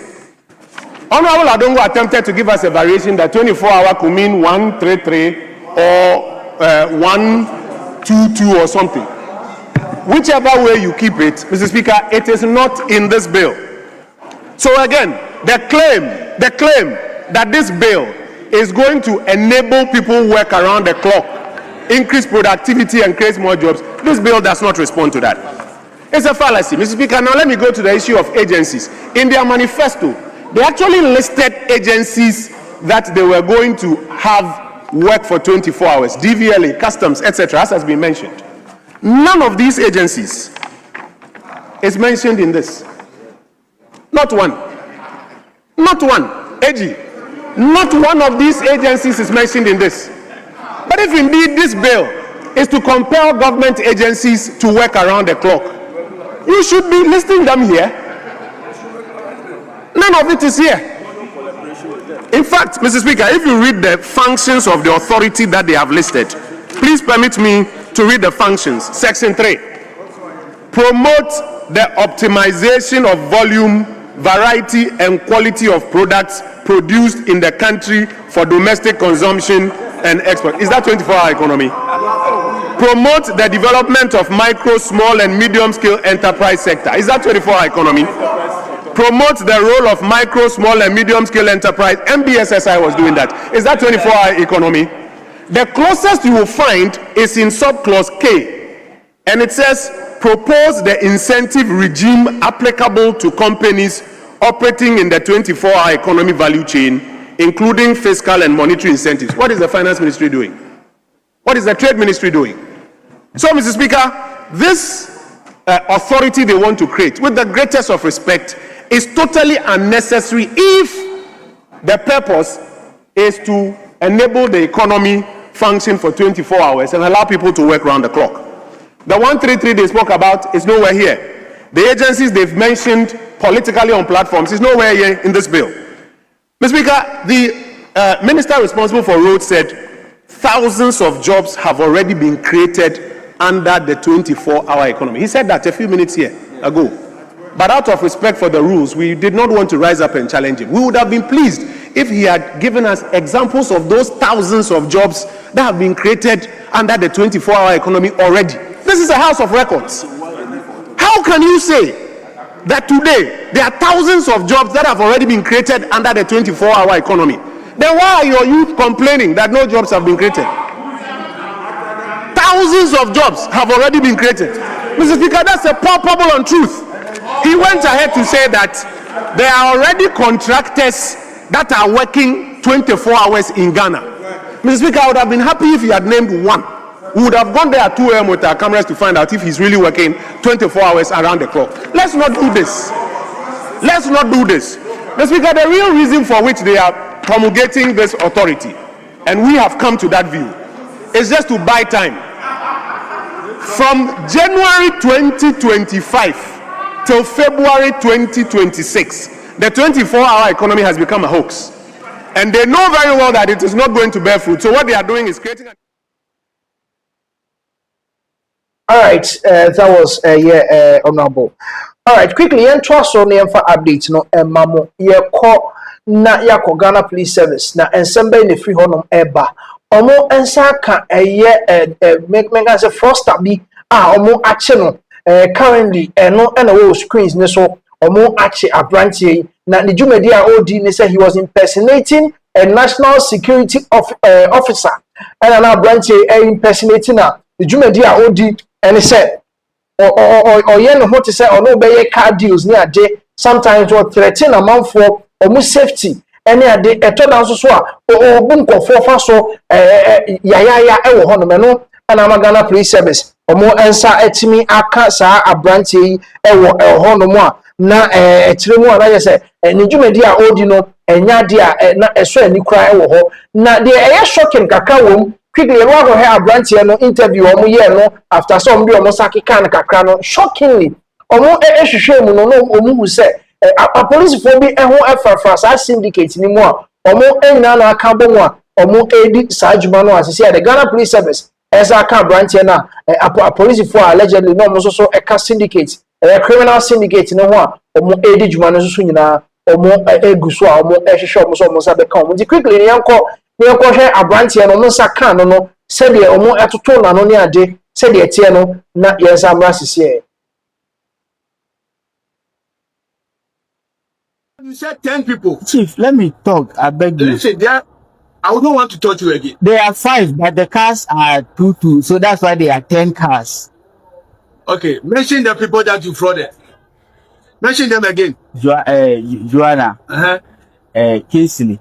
Honorable Adongo attempted to give us a variation that 24-hour could mean 133 or 122 or something. Whichever way you keep it, Mr. Speaker, it is not in this bill. So again, the claim that this bill is going to enable people work around the clock, increase productivity and create more jobs, this bill does not respond to that. It's a fallacy. Mr. Speaker, now let me go to the issue of agencies. In their manifesto, they actually listed agencies that they were going to have work for 24 hours, DVLA, customs, etc., as has been mentioned. None of these agencies is mentioned in this. Not one. Not one. AG. Not one of these agencies is mentioned in this. But if indeed this bill is to compel government agencies to work around the clock, you should be listing them here. None of it is here. In fact, Mr. Speaker, if you read the functions of the authority that they have listed, please permit me to read the functions. Section 3. Promote the optimization of volume, variety, and quality of products produced in the country for domestic consumption and export. Is that 24-hour economy? Promote the development of micro, small, and medium-scale enterprise sector. Is that 24-hour economy? Promote the role of micro, small, and medium-scale enterprise. MBSSI was doing that. Is that 24-hour economy? The closest you will find is in subclause K, and it says, propose the incentive regime applicable to companies operating in the 24-hour economy value chain, including fiscal and monetary incentives. What is the Finance Ministry doing? What is the Trade Ministry doing? So, Mr. Speaker, this authority they want to create, with the greatest of respect, is totally unnecessary if the purpose is to enable the economy function for 24 hours and allow people to work around the clock. The 133 they spoke about is nowhere here. The agencies they've mentioned politically on platforms is nowhere here in this bill. Mr. Speaker, the minister responsible for roads said thousands of jobs have already been created under the 24-hour economy. He said that a few minutes here ago. But out of respect for the rules, we did not want to rise up and challenge him. We would have been pleased if he had given us examples of those thousands of jobs that have been created under the 24-hour economy already. This is a house of records. How can you say that today there are thousands of jobs that have already been created under the 24-hour economy? Then why are your youth complaining that no jobs have been created? Thousands of jobs have already been created. Mr. Speaker, that's a palpable untruth. He went ahead to say that there are already contractors that are working 24 hours in Ghana. Mr. Speaker, I would have been happy if he had named one. We would have gone there at 2 a.m. with our cameras to find out if he's really working 24 hours around the clock. Let's not do this. Let's not do this. Mr. Speaker, the real reason for which they are promulgating this authority, and we have come to that view, is just to buy time. From January 2025 till February 2026, the 24-hour economy has become a hoax. And they know very well that it is not going to bear fruit. So what they are doing is creating All right, that was Honorable. All right, quickly, yen trust on the update no mamo ye call na yako Ghana Police Service na ensemble in the free honum eba. Omo ensa ka make as a frost bi omo ache no currently no wo screens ne so omo ache abrantie na the jumedi a odi ne say he was impersonating a national security officer and na abrantie impersonating the jumedi a odi and said or yen no to say or no be car deals near day sometimes what threaten a man for almost safety any ade eto dan so a obu nkofo fa so ya e wo hono me no na Ghana Police Service omo ensa etimi aka saa abrantie yi e wo hono mo a na etire mu a na say ni dwumedi a odi no enya de a na eso ani kura e wo ho na de eye shocking kaka wom quickly we go here abrantie no interview omo ye no after some be omo sakika na kakra no shockingly omo ehwehwe mu no omo hu say a police for be ehun efrafra sa syndicate ni mu a omo enna na aka bo mu a omo edi sajuma no asese the Ghana Police Service esa aka branch na a police for allegedly no omo so eka syndicate criminal syndicate no ho a omo edi juma no so nyina omo egu so a omo ehwehwe omo so omo sa be ka omo di quickly ni yanko hwe a branch no omo sa ka no se de omo etoto na no ne ade se de etie no na yensa amra sisi. You said 10 people. Chief, let me talk. I beg you. Listen, I don't want to touch you again. There are 5, but the cars are 2, so that's why there are 10 cars. Okay, mention the people that you frauded. Mention them again. Joanna. Kingsley.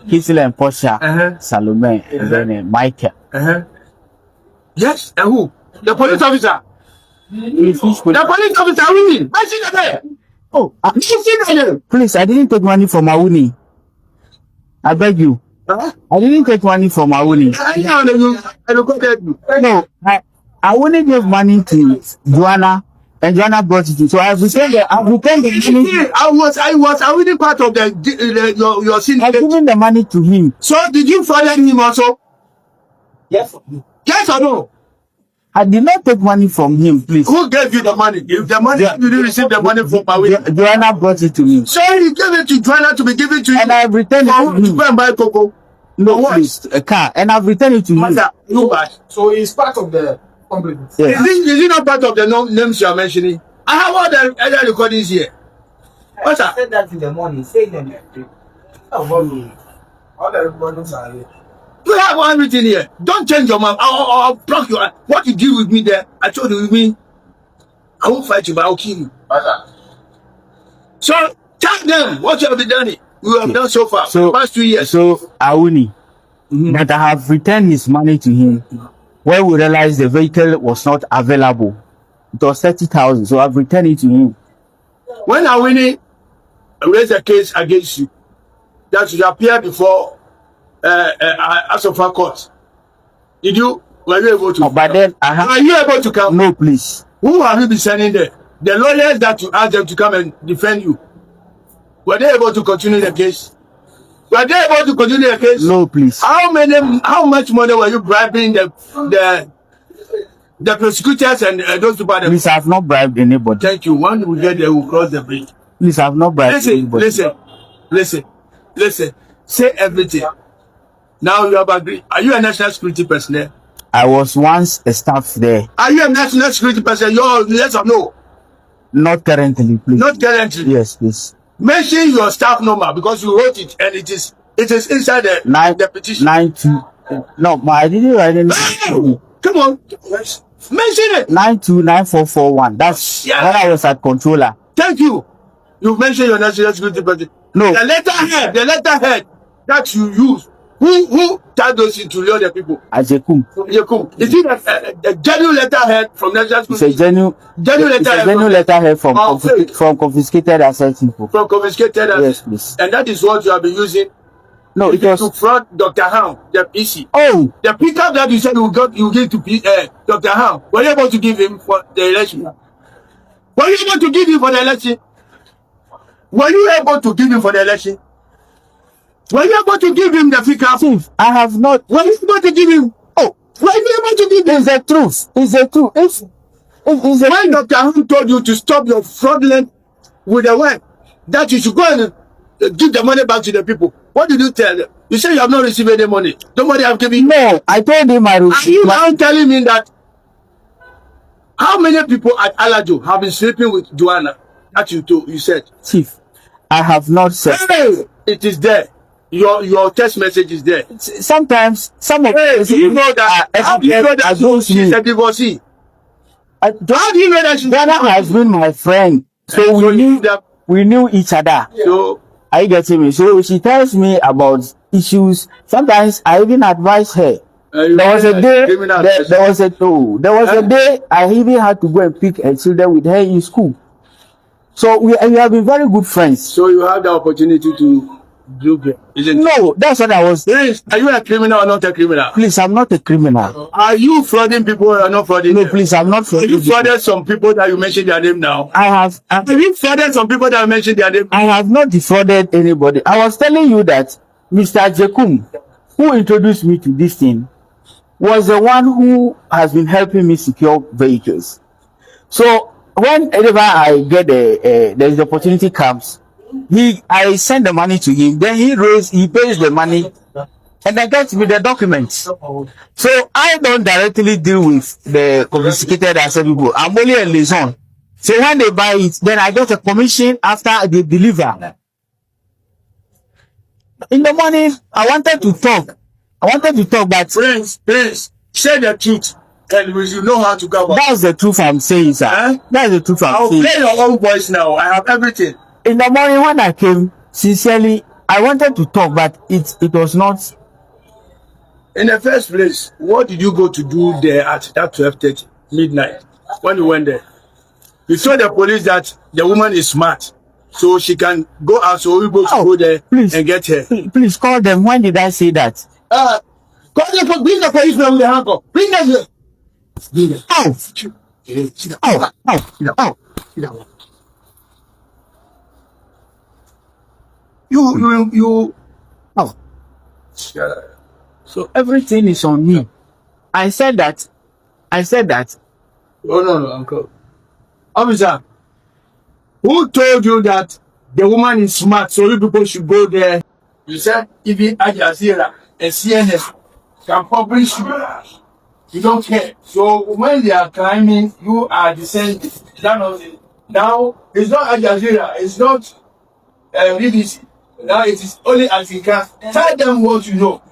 Kingsley and Portia. Salome. And then Michael. Yes, and who? The police officer. The police officer winning. Mention the name. Oh, please, I didn't take money from Awuni. I beg you. Huh? I didn't take money from Awuni. No, Awuni gave money to Joanna, and Joanna brought it to. So I've returned the money. I was Awuni part of your syndicate. I've given the money to him. So did you follow him also? Yes. Yes or no? I did not take money from him, please. Who gave you the money? If the money, you didn't receive the money from Awuni. Joanna brought it to me. So you gave it to Joanna to be given to you. And I've returned it to him. To go and buy cocoa. No, please, a car. And I've returned it to him. No bad. So it's part of the company. Yes. Is it not part of the names you are mentioning? I have all the other recordings here. What's that? I said that in the morning. Say them. All the recordings are here. You have everything here. Don't change your mind. I'll block you. What you did with me there, I told you with me. I won't fight you, but I'll kill you. So tell them what you have done. You have done so far. So, the past 2 years. So Awuni, that I have returned his money to him, when we realized the vehicle was not available. It was 30,000. So I've returned it to him. When Awuni raised a case against you, that should appear before Asofa court. Were you able to? But then are you able to come? No, please. Who have you been sending there? The lawyers that you asked them to come and defend you. Were they able to continue the case? Were they able to continue the case? No, please. How much money were you bribing the prosecutors and those people? Please, I have not bribed anybody. Thank you. When we get there, we'll cross the bridge. Please, I have not bribed anybody. Listen. Say everything. Now you have agreed. Are you a national security personnel? I was once a staff there. Are you a national security personnel? Yes or no? Not currently, please. Not currently? Yes, please. Mention your staff number because you wrote it and it is inside the petition. 92. No, but I didn't write anything. Come on. Mention it. 929441. That's when I was at controller. Thank you. You mentioned your national security personnel. No. The letterhead that you use. Who tied those into lure the people? Ajekum. Is it a genuine letterhead from national security? It's a genuine letterhead from confiscated assets people. From confiscated assets? Yes, please. And that is what you have been using? No, it was to fraud Dr. Ham, the PC. Oh! The pickup that you said you gave to Dr. Ham, were you able to give him for the election? Were you able to give him for the election? Were you able to give him for the election? Were you able to give him the pickup? Chief, I have not. Were you able to give him? Oh, were you able to give him? It's the truth. It's the truth. When Dr. Ahun told you to stop your fraudulent with the wife, that you should go and give the money back to the people, what did you tell them? You say you have not received any money. Nobody have given you. No, I told him I received. Are you now telling me that how many people at Alajo have been sleeping with Joanna? That you said. Chief, I have not said. Hey, it is there. Your text message is there. Sometimes some of do you know that? How do you know that she's a divorcee? How do you know that she's Ghana has been my friend, so we knew each other. So are you getting me? So she tells me about issues. Sometimes I even advise her. There was a day. There was a day I even had to go and pick her children with her in school. So we have been very good friends. So you have the opportunity to do it, isn't it? No, that's what I was. Please, are you a criminal or not a criminal? Please, I'm not a criminal. Are you frauding people or not frauding? No, please, I'm not frauding. Have you frauded some people that you mentioned their name now? I have. Have you frauded some people that you mentioned their name? I have not defrauded anybody. I was telling you that Mr. Jekum, who introduced me to this thing, was the one who has been helping me secure vehicles. So whenever I get the opportunity comes, I send the money to him, then he pays the money, and then gets me the documents. So I don't directly deal with the confiscated asset people. I'm only a liaison. So when they buy it, then I get a commission after they deliver. In the morning, I wanted to talk, but please, say the truth, and you know how to go about. That's the truth I'm saying, sir. That's the truth I'm saying. I'll play your own voice now. I have everything. In the morning when I came, sincerely, I wanted to talk, but it was not. In the first place, what did you go to do there at that 12:30 midnight when you went there? You told the police that the woman is smart, so she can go out, so we both go there and get her. Please call them. When did I say that? Call them, bring the police from the handcuff. Bring them here. You. So everything is on me. I said that. Oh no, uncle. Officer, who told you that the woman is smart, so you people should go there? You said even Al Jazeera and CNN can publish you. You don't care. So when they are climbing, you are descending. Now it's not Al Jazeera, it's not Readiness. Now it is only Africa. Tell them what you know.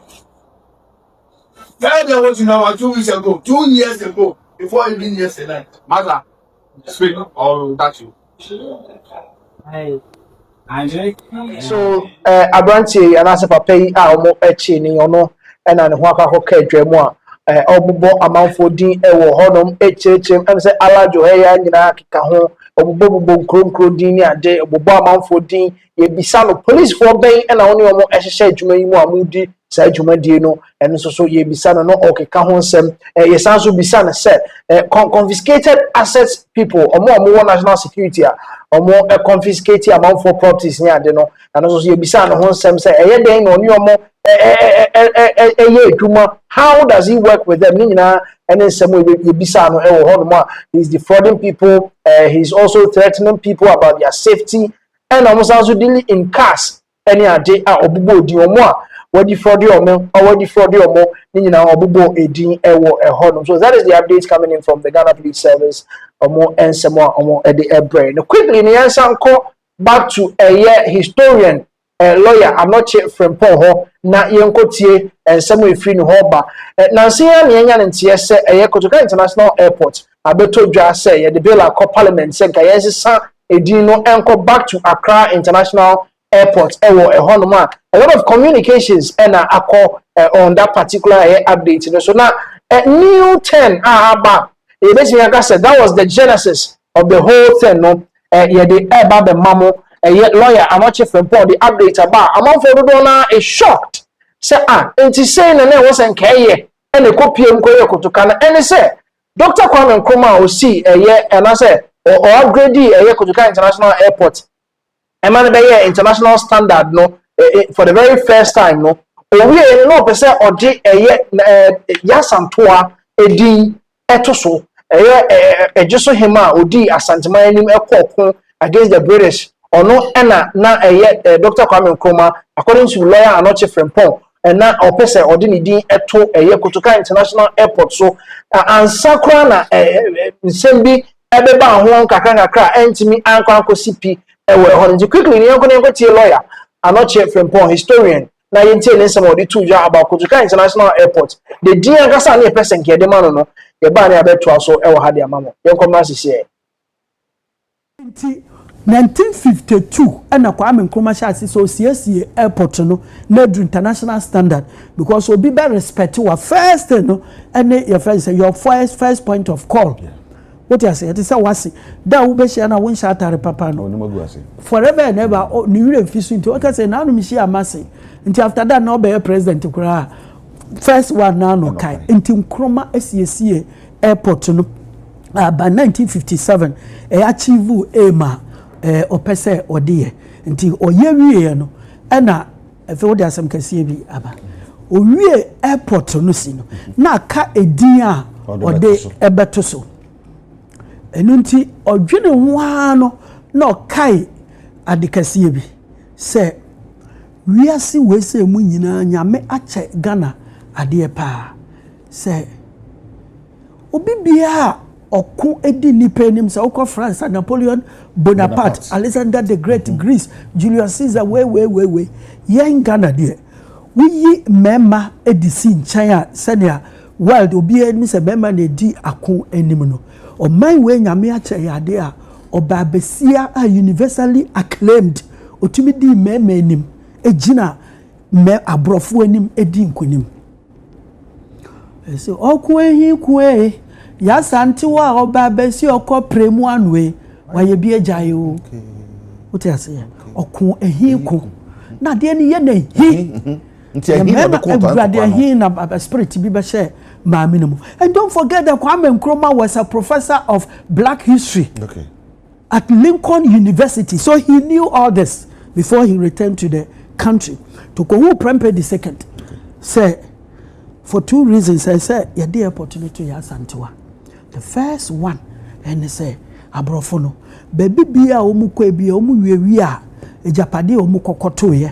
Tell them what you know about 2 weeks ago, 2 years ago, before even yesterday. Mother, speak or touch you. So abrantie anase papa yi a omo echi ni ono na ne ho akakọ adwamu a obubo amanfo din e wo honom echechem em se alajo he ya nyina keka ho obubo nkronkro din ni ade obubo amanfo din ye bisa no police for ben na oni omo ehhehye adwuma yi mu amudi sa adwuma die no eno so ye bisa no okeka ho nsem ye sanso bisa na se confiscated assets people omo national security a omo confiscate amount for properties ni ade no and also ye bisa no ho nsem say eye den no ni omo edwuma. How does he work with them ni nyina ene nsem ye bisa no wo ho no he's defrauding people, he's also threatening people about their safety, and almost also dealing in cash any ade a obubo di omo a wadi fraud omo or wadi fraud omo ni nyina obubo edin ewo eho. So that is the updates coming in from the Ghana Police Service. Omo ensemo omo ede ebre. Now quickly ni yansanko back to a historian, lawyer. I'm not sure from Paul na yenkotie ensemo efiri ni ho ba. Nansi ya ni enya ntie se Kotoka International Airport abeto dwa se ye de bill akọ parliament se nka yensesa edin no enko back to Accra International Airport ewo ehonoma. A lot of communications na akọ on that particular update. So now new 10 aba. That was the genesis of the whole thing. No, the about the mamo, lawyer. I'm not sure from Paul the update about. I'm for the is shocked. Say and he saying and there wasn't care and the copy and go to Canada and he said, Dr. Kwame Nkrumah will see a year and I said or upgrade a Kotoka International Airport. And man be international standard no for the very first time no. We no person or the a year yasantoa edin etoso. just so him odi Asantuma enim ekọ against the British ono na Dr. Kwame Nkrumah according to lawyer Anoche Frempong and na opese odi ni din eto Kotoka International Airport so ansakra na nsembi ebeba ho kakra entimi anko CP ewe ho quickly ni yanko tie lawyer Anoche Frempong historian na yente ne some odi tuja about Kotoka International Airport the din akasa na person ke de ma no ye ba na abeto aso ewo ha de amamo yanko ma sisi 1952 and Kwame Nkrumah shasi so CSC airport no na do international standard because obi be respect wa first no and your first point of call. Yeah. What you say? It is a wasi. Da ube share na won shatare papa no. Forever and ever ni you fisu into okay say na no mi share amase. Until after that na be president kura. First one na no kai. Until Nkrumah CSC airport no by 1957 achieve ema opese odie nti oyewie no na efe wode asem kase bi aba owie airport no si no na ka edin a ode ebeto so enu nti odwene ho no na kai adekase bi se wiase wese mu nyina nyame ache Ghana ade pa se obi bia oku edi nipa nim se okọ France Napoleon Bonaparte Alexander the Great Greece Julius Caesar we yen Ghana de we mema edisi nchanya senia world obi eni se mema na edi ako enim no o man we nyame ache yade a obabesia a universally acclaimed otumi di mema enim ejina me abrofo enim edi nkonim so oku ehi kue ya santi wa oba besi okọ premu anwe wa ye bi ajaye o ote ase okun ehin na de ni ye na hi nti ehin na ko to na spirit bi be share maami no. And don't forget that Kwame Nkrumah was a professor of black history at Lincoln University, so he knew all this before he returned to the country. To Kohu Prempeh II say for two reasons. I said you had the opportunity to Yasantiwa. The first one, and they say, Abrofono, baby bia omukwe bia omu wiya, ejapade omu kokoto ye.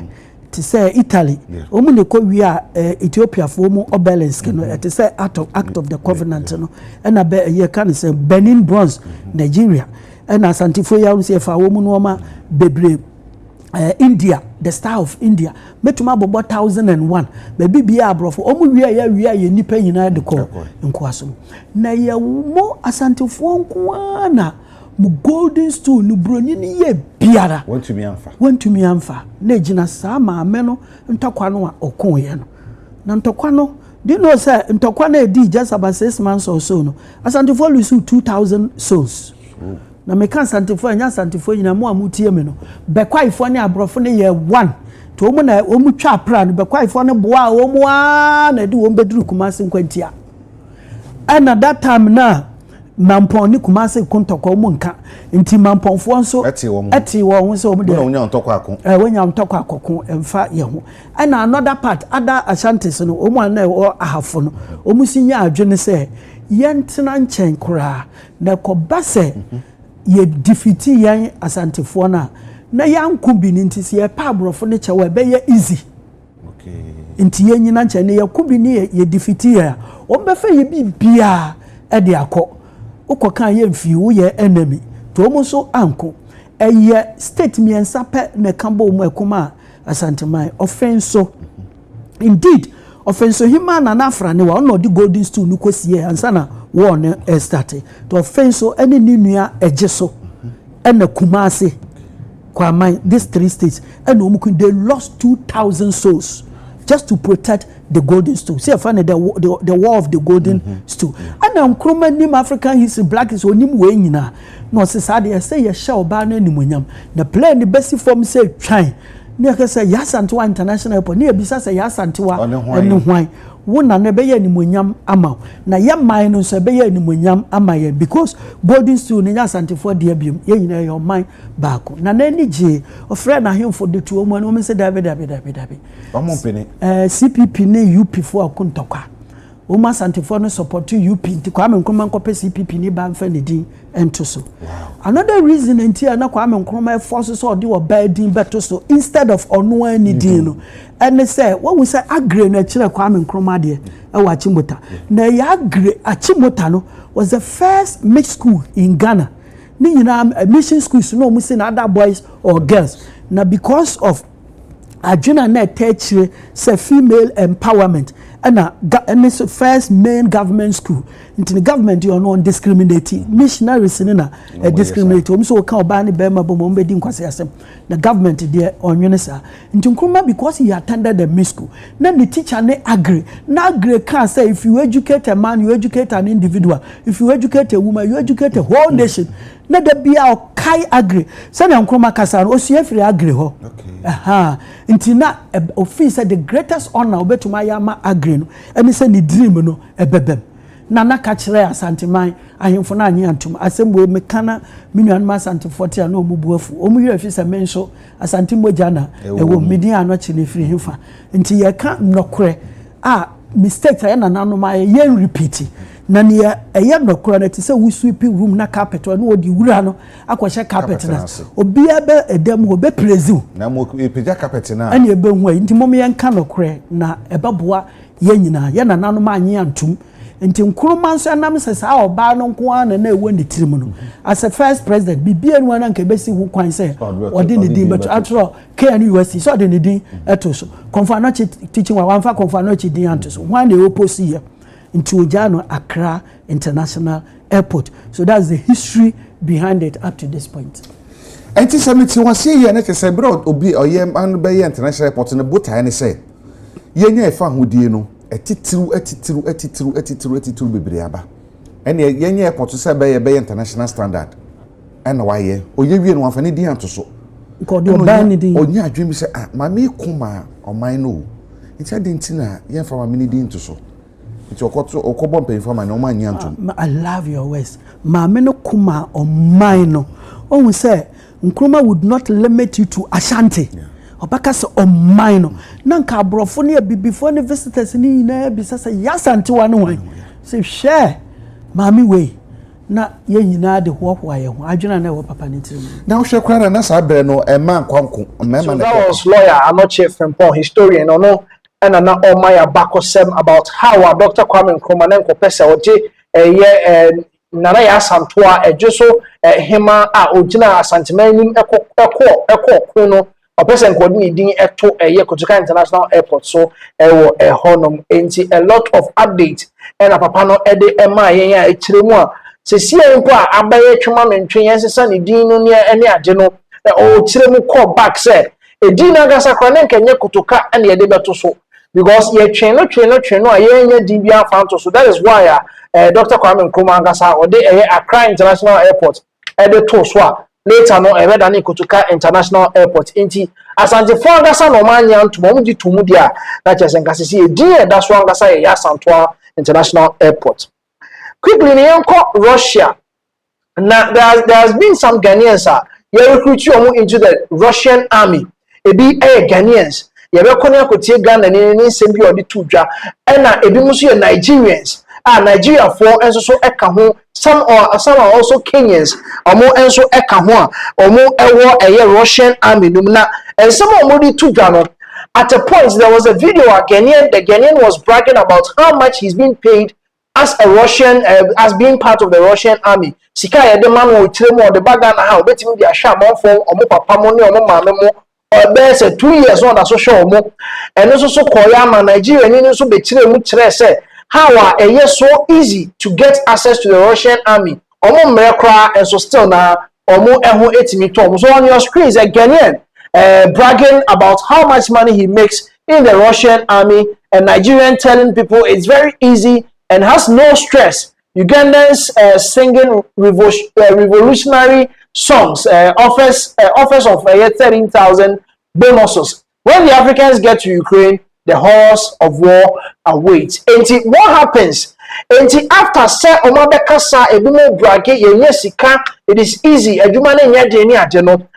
To say Italy, omu ne ko wiya Ethiopia for omu obelisk no. To say act of the covenant no. And a be ye can say Benin Bronze, Nigeria. And as Antifoya say fa omu no ma bebre India, the Star of India. Metuma bobo 1001. Baby bia abrofo omu wiya ye nipa nyina de ko nkwaso. Na ye mo asantefo nkwana mu golden stool nu broni ni ye biara. Want to me amfa. Na gina sa ma no ntokwa no a okon ye no. Na ntokwa no do you know say ntokwa na edi just about 6 months or so no. Asantefo lose 2000 souls. Na meka santifo anya santifo nyina mo amutie me no bekwaifo ne abrofo ne ye 1 to omu na omu twa pra no bekwaifo ne boa omu a na di won beduru Kumasi nkwantia and that time na mampon ni Kumasi kontokwa omu nka nti mamponfo nso eti wo so omu de wonya ntokwa akon wonya ntokwa akoko emfa ye ho and another part other Ashantis no omu na ahafo no omu sinya adwene se yentena nchen kura na kobase ye defeati yan asantefo na yanku bi ni ntisi ye pa abrofo ne chewa be ye easy nti ye nyina nche ne ye kubi ni ye defeati ya o be fa ye bi bia e de akọ ukokan ye mfi wo ye enemy to mo so anko eye state miensa pe ne kambo mo ekoma asanteman offenso indeed offenso hima na afra ne wa no di golden stool nu kosie ansa na one started to offenso any nua ejeso and Kumasi Kwame these 3 states and they lost 2000 souls just to protect the golden stool. See, I find the war of the golden stool. And Nkrumah nim African history black is onim we nyina no se say say ye sha oba na nimunyam na play the best form say twan na ka say Yasantiwa International Airport na ebisa say Yasantiwa ene hwan wona na be ye nimunyam ama na ye man no so be ye nimunyam ama ye because golden stool ni Yasantifo de abiem ye nyina your mind back na ni je ofre na hemfo de tuo mu no me say David omo pene CPP ne UP for akuntokwa Oma Santifo no support to UP nti Kwame Nkrumah nkɔpɛ CPP ni ba mfa ne din ento so. Another reason nti na Kwame Nkrumah force so ɔde ɔba din beto so instead of ɔno ani din no. And say what we say agre na kyerɛ Kwame Nkrumah de ɛwɔ Achimota. Na ya agre Achimota no was the first mixed school in Ghana. Ni nyina mission schools no mu say na other boys or girls. Now because of adwena na ɛtɛkyire say female empowerment and this first main government school into the government you are not discriminating missionaries na discriminate so ka oba ne bema bo mo mbedi nkwase asem the government there on unisa into Nkrumah because he attended the mixed school na the teacher ne agree na agree can say if you educate a man you educate an individual if you educate a woman you educate a whole nation na da bia o kai agree say na Nkrumah kasa no osu afiri agree ho into na office the greatest honor obetuma yama agree no eni say ni dream no ebebem na na ka kire asanteman ahemfo na anye antum asembo mekana minuan ma asante 40 na omubuafu omuyira fi se menso asante moja na ewo medin ano chine firi hemfa nti ye ka nokore mistake ya na nanoma ye repeat na ne eye nokore na ti se we sweep room na carpet no odi wura no akwahye carpet na obi ebe edem obe prezu na mo epeja carpet na ani ebe hu nti mom ye nka nokore na ebeboa ye nyina ye na nanoma anye antum nti Nkrumah nso anam sesa oba no nko ana na ewo ne tirim no as a first president bibia no na nka besi hu kwan say odi ne din but atro KNUST so odi ne din eto so Konfanochi teaching wa wanfa Konfanochi din anto so wan na opposite here nti Ojano Accra International Airport so that's the history behind it up to this point. Enti samiti wase here na kese bro obi oyem anu be international airport na bota ne say yenya efa hodie no etitiru bebre aba ene yenye airport se be international standard ene waye oye wie no afane di anto so ko de oba ni di onya adwen bi se mama ikuma oman no nti ade nti na yen fa mama ni di anto so nti okobo mpa informa na oman nyanto I love your words mama no kuma oman no ohun say Nkrumah would not limit you to Ashanti obaka se oman no na nka abrofo ne bibifo ne visitors ni na bi sasa Asante wa no wan say share mami we na ye nyina de hoho aye ho adwena na wo papa ne tirim na wo hwe kwara na sa bre no ema nkwanko mema na that was lawyer Anoche Frimpong historian no and na Omaya Bakosem about how Dr. Kwame Nkrumah na nkopesa oje nana ya Asantoa ejeso hema ogina Asanteman nim ekọ no a person could need to a Kotuka International Airport, so a honum ain't a lot of updates and a papano ede MIA a tremor. Cecilia Impa, Abaye Chuman and Trians, Sunny Dino near any ageno, the old Tremu call back said, a Dina Gasakran can Yakutuka and the Debato so because ye trainer, a year DBR found so that is why Dr. Kwame Nkrumah Gasa or they Accra International Airport at the Toswa. Later no ever than Kotuka International Airport inti Asante for Gasa no manyan to momuji tumudia na chesenka sisi die that's one Gasa ya Asantoa International Airport. Quickly niyanko Russia. Now there has been some Ghanaians you recruit you into the Russian army. Ebi Ghanaians you be konya kotie Ghana ni sembi odi tudwa na ebi muso ye Nigerians Nigeria for enso so eka ho some are also Kenyans omo enso eka ho omo ewo eye Russian army num na and some omo di tudwa no at a point there was a video the Ghanaian was bragging about how much he's being paid as a Russian as being part of the Russian army sika ye de man wo tiremu o de baga na ha obetimi di ahwa amonfo omo papa mo ne omo maame mo there's 2 years on so show mo and also so koya ma Nigeria ni so be tiremu kire say how it's so easy to get access to the Russian army. Omo mrekra and so still na omo eho etimi to. So on your screen is a Ghanaian bragging about how much money he makes in the Russian army, and Nigerian telling people it's very easy and has no stress. Ugandans singing revolutionary songs, offers of 13,000 bonuses. When the Africans get to Ukraine, the horse of war awaits. And what happens? And after say Omabeka sa ebimo brage yenye sika, it is easy. Ejuma ne nye deni ajeno.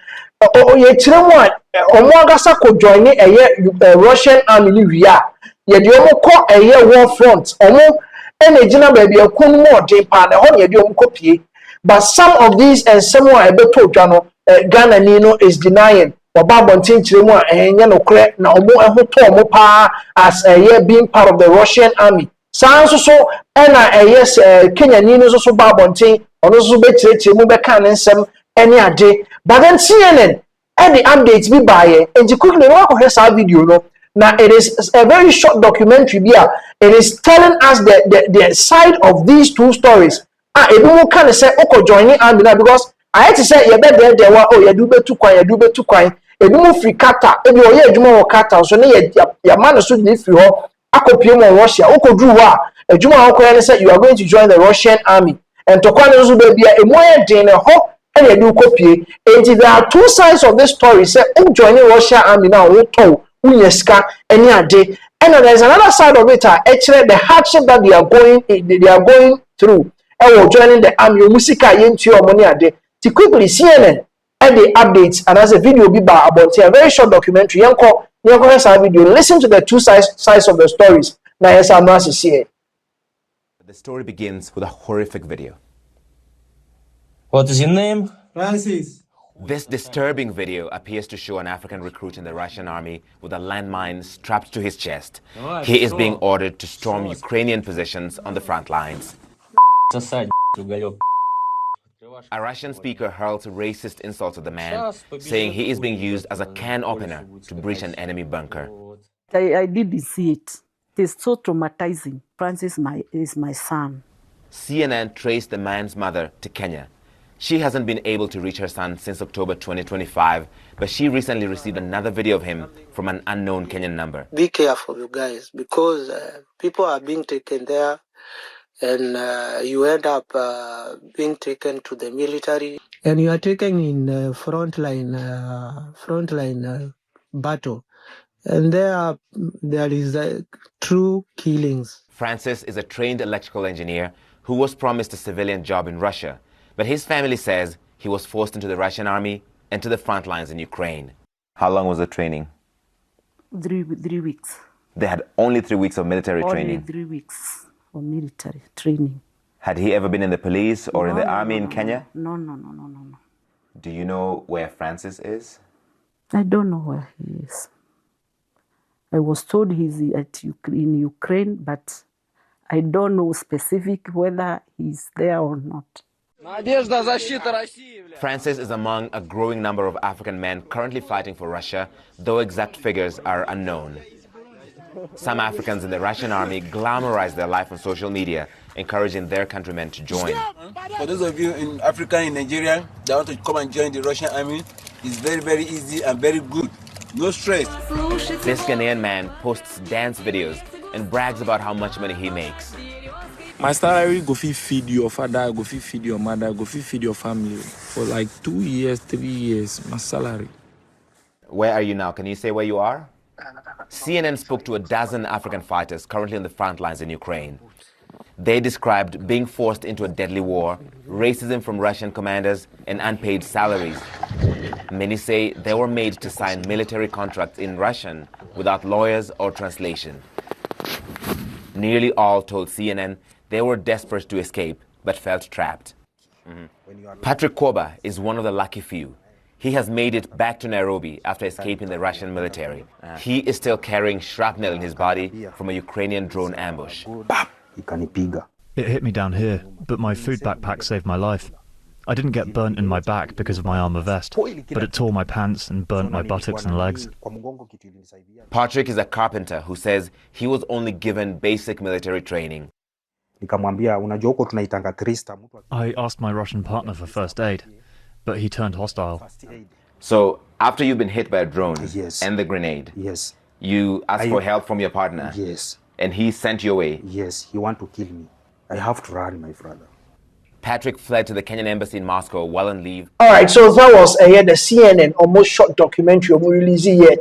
Ye tiremu omwagasa ko join a Russian army ni wia. ye de omo ko eye war front omo ene gina baby akun mo de pa na ho ye de omo kopie. But some of these and someone ebeto dwa no Ghana ni no is denying oba bontin kire mu a enye no kre na omo ehoto omo pa as being part of the Russian army. Sanso so ena yes Kenya ni no so ba bontin ono so be kire mu be kan nsem ene ade. But then CNN and the updates be by and quickly no ko hesa video no. Now it is a very short documentary here. It is telling us the side of these two stories. Ebi mo kan say oko joining army na because I had to say you better there wa you do betu kwan ebi mo free kata ebi o ye adwuma wo kata so ne ya man so ni free ho akopie mo Russia oko dru wa adwuma ho kwan say you are going to join the Russian army and to kwan so be bia emo ye den ho and you do kopie and there are two sides of this story say joining Russian army now wo to unyeska any ade and there is another side of it actually the hardship that they are going through joining the army musika yentu omoni ade ti quickly CNN and the updates and as a video be ba about a very short documentary yanko has video listen to the two sides of the stories na yesa no asese. The story begins with a horrific video. What is your name? Francis. This disturbing video appears to show an African recruit in the Russian army with a landmine strapped to his chest. He is being ordered to storm Ukrainian positions on the front lines. A Russian speaker hurls racist insults at the man, saying he is being used as a can opener to breach an enemy bunker. I didn't see it. It is so traumatizing. Francis is my son. CNN traced the man's mother to Kenya. She hasn't been able to reach her son since October 2025, but she recently received another video of him from an unknown Kenyan number. Be careful, you guys, because people are being taken there, and you end up being taken to the military, and you are taken in frontline battle, and there is true killings. Francis is a trained electrical engineer who was promised a civilian job in Russia, but his family says he was forced into the Russian army and to the front lines in Ukraine. How long was the training? 3 weeks. They had only 3 weeks of military training. Only 3 weeks of military training. Had he ever been in the police or in the army in Kenya? No. Do you know where Francis is? I don't know where he is. I was told he's in Ukraine, but I don't know specific whether he's there or not. Francis is among a growing number of African men currently fighting for Russia, though exact figures are unknown. Some Africans in the Russian army glamorize their life on social media, encouraging their countrymen to join. For those of you in Africa, in Nigeria, that want to come and join the Russian army, it's very, very easy and very good. No stress. This Ghanaian man posts dance videos and brags about how much money he makes. My salary go feed your father, go feed your mother, go feed your family for like 2 years, 3 years. My salary. Where are you now? Can you say where you are? CNN spoke to a dozen African fighters currently on the front lines in Ukraine. They described being forced into a deadly war, racism from Russian commanders, and unpaid salaries. Many say they were made to sign military contracts in Russian without lawyers or translation. Nearly all told CNN they were desperate to escape but felt trapped. Patrick Koba is one of the lucky few. He has made it back to Nairobi after escaping the Russian military. He is still carrying shrapnel in his body from a Ukrainian drone ambush. It hit me down here, but my food backpack saved my life. I didn't get burnt in my back because of my armor vest, but it tore my pants and burnt my buttocks and legs. Patrick is a carpenter who says he was only given basic military training. I asked my Russian partner for first aid, but he turned hostile. So, after you've been hit by a drone and the grenade, you asked for help from your partner? Yes. And he sent you away? Yes, he want to kill me. I have to run, my brother. Patrick fled to the Kenyan embassy in Moscow while on leave. All right, so that was the CNN almost short documentary released here.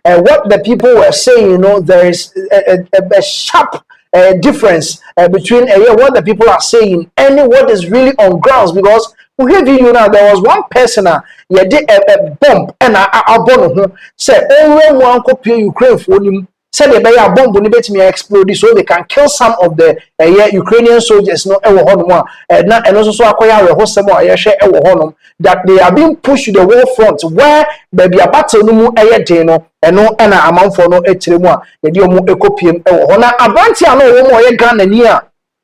What the people were saying, there is a sharp difference between what the people are saying and what is really on grounds. Because we hear you now, there was one person did a bomb and I born say only one copy Ukraine for him. said they be a bomb when they explode so they can kill some of the Ukrainian soldiers no ewo honum and also so akoya we hosem a ye hwe ewo honum that they are being pushed to the war front where baby a battle no mu den no eno na amanfo no etire mu a ye de omu ekopiem ewo ho na abranti a no wo mo ye Ghana ni a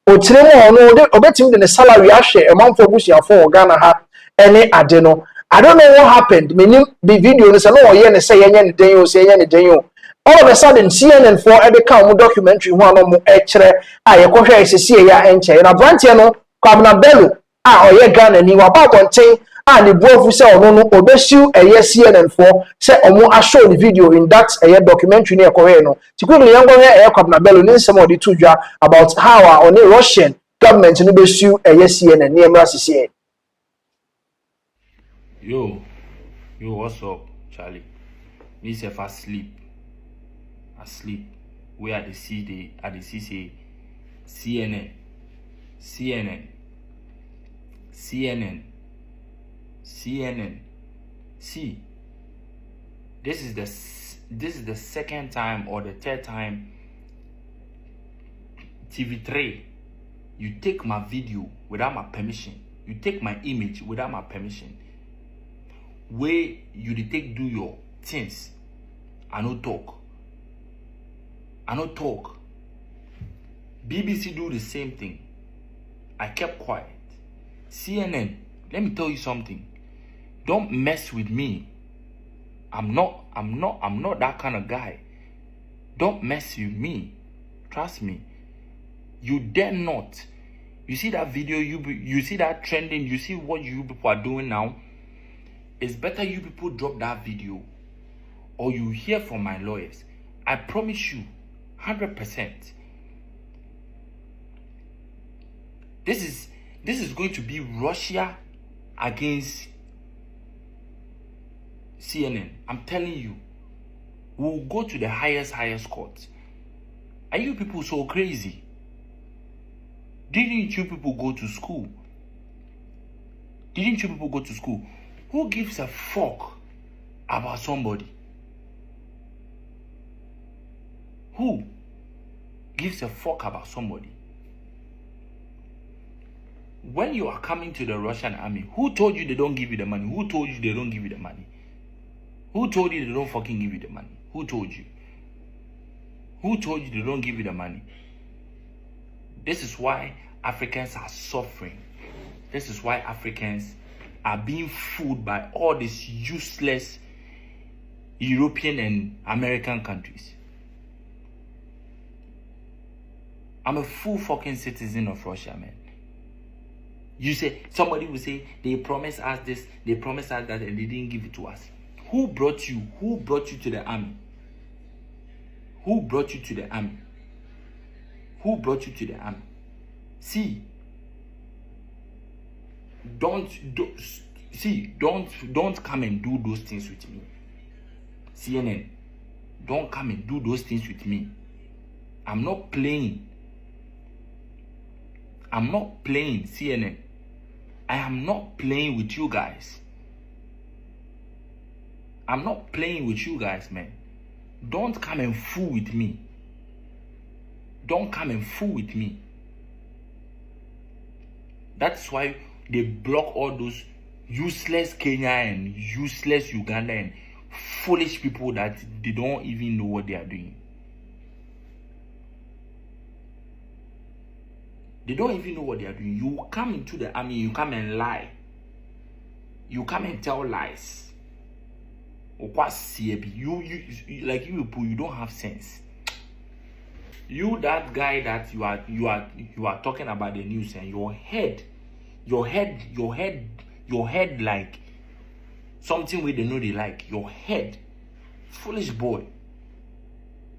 otire mu no de obetim de ne salary ahwe amanfo busuafo Ghana ha ene ade no I don't know what happened. Meaning the video is no ye say yenye den yo say yenye den yo. All of a sudden CNN for every kind documentary one no mo echere a ye kohwe esese ya enche na branche no kwabna bello a oye Ghana ni wa ba bonten a ne buofu say ono no obesiu eye CNN for say omo a show the video in that documentary ne kohwe no tikuru yango he kwabna bello ni nsem odi tudwa about how on Russian government no besiu eye CNN ni emra sisi. Yo, what's up, Charlie? Me if I sleep. Where I see say CNN. See, this is the second time or the third time TV3 you take my video without my permission. You take my image without my permission. Where you take do your things, I no talk. BBC do the same thing. I kept quiet. CNN, let me tell you something. Don't mess with me. I'm not that kind of guy. Don't mess with me. Trust me. You dare not. You see that video, you see that trending, you see what you people are doing now. It's better you people drop that video or you hear from my lawyers. I promise you 100%. This is going to be Russia against CNN. I'm telling you. We'll go to the highest court. Are you people so crazy? Didn't you people go to school? Who gives a fuck about somebody? Who gives a fuck about somebody? When you are coming to the Russian army, who told you they don't give you the money? Who told you they don't give you the money? Who told you they don't fucking give you the money? Who told you? Who told you they don't give you the money? This is why Africans are suffering. This is why Africans are being fooled by all these useless European and American countries. I'm a full fucking citizen of Russia, man. You say, somebody will say, they promised us this, they promised us that, and they didn't give it to us. Who brought you? Who brought you to the army? Who brought you to the army? Who brought you to the army? See, don't come and do those things with me. CNN, don't come and do those things with me. I'm not playing. CNN. I am not playing with you guys. I'm not playing with you guys, man. Don't come and fool with me. Don't come and fool with me. That's why they block all those useless Kenya and useless Uganda and foolish people that they don't even know what they are doing. They don't even know what they are doing. You come into the army, you come and lie. You come and tell lies. You like you don't have sense. You, that guy that you are talking about the news, and your head like something we don't know they like. Your head, foolish boy.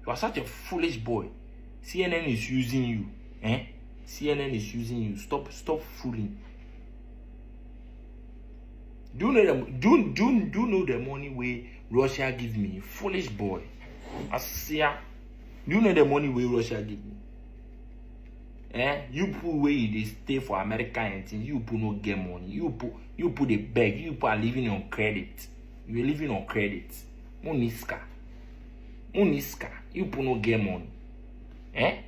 You are such a foolish boy. CNN is using you, CNN is using you. Stop fooling. Do you know the money where Russia give me? Foolish boy. Asia. Do you know the money where Russia give me? You put where they stay for America and things. You put no get money. You put a beg. You put are living on credit. You are living on credit. Moniska. Uniska, you put no get money. Eh?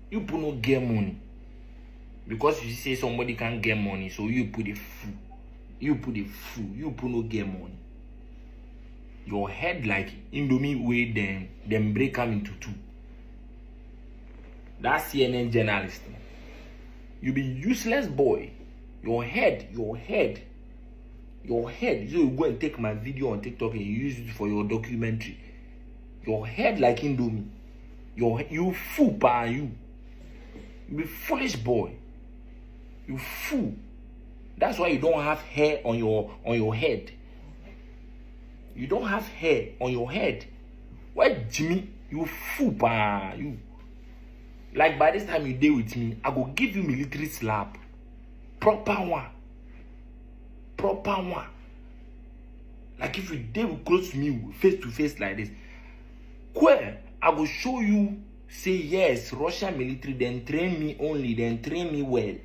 You put no get money. Because you say somebody can't get money, so you put a fool. You put a fool. You put no get money. Your head like Indomie way them break them into two. That CNN journalist. You be useless boy. Your head. You go and take my video on TikTok and use it for your documentary. Your head like Indomie. You fool, pa you. You be foolish boy. You fool. That's why you don't have hair on your head. You don't have hair on your head. Why, Jimmy? You fool, pa you. Like by this time you deal with me, I go give you military slap. Proper one. Like if you deal close to me face to face like this, where I will show you. Say yes, Russian military then train me only, then train me well.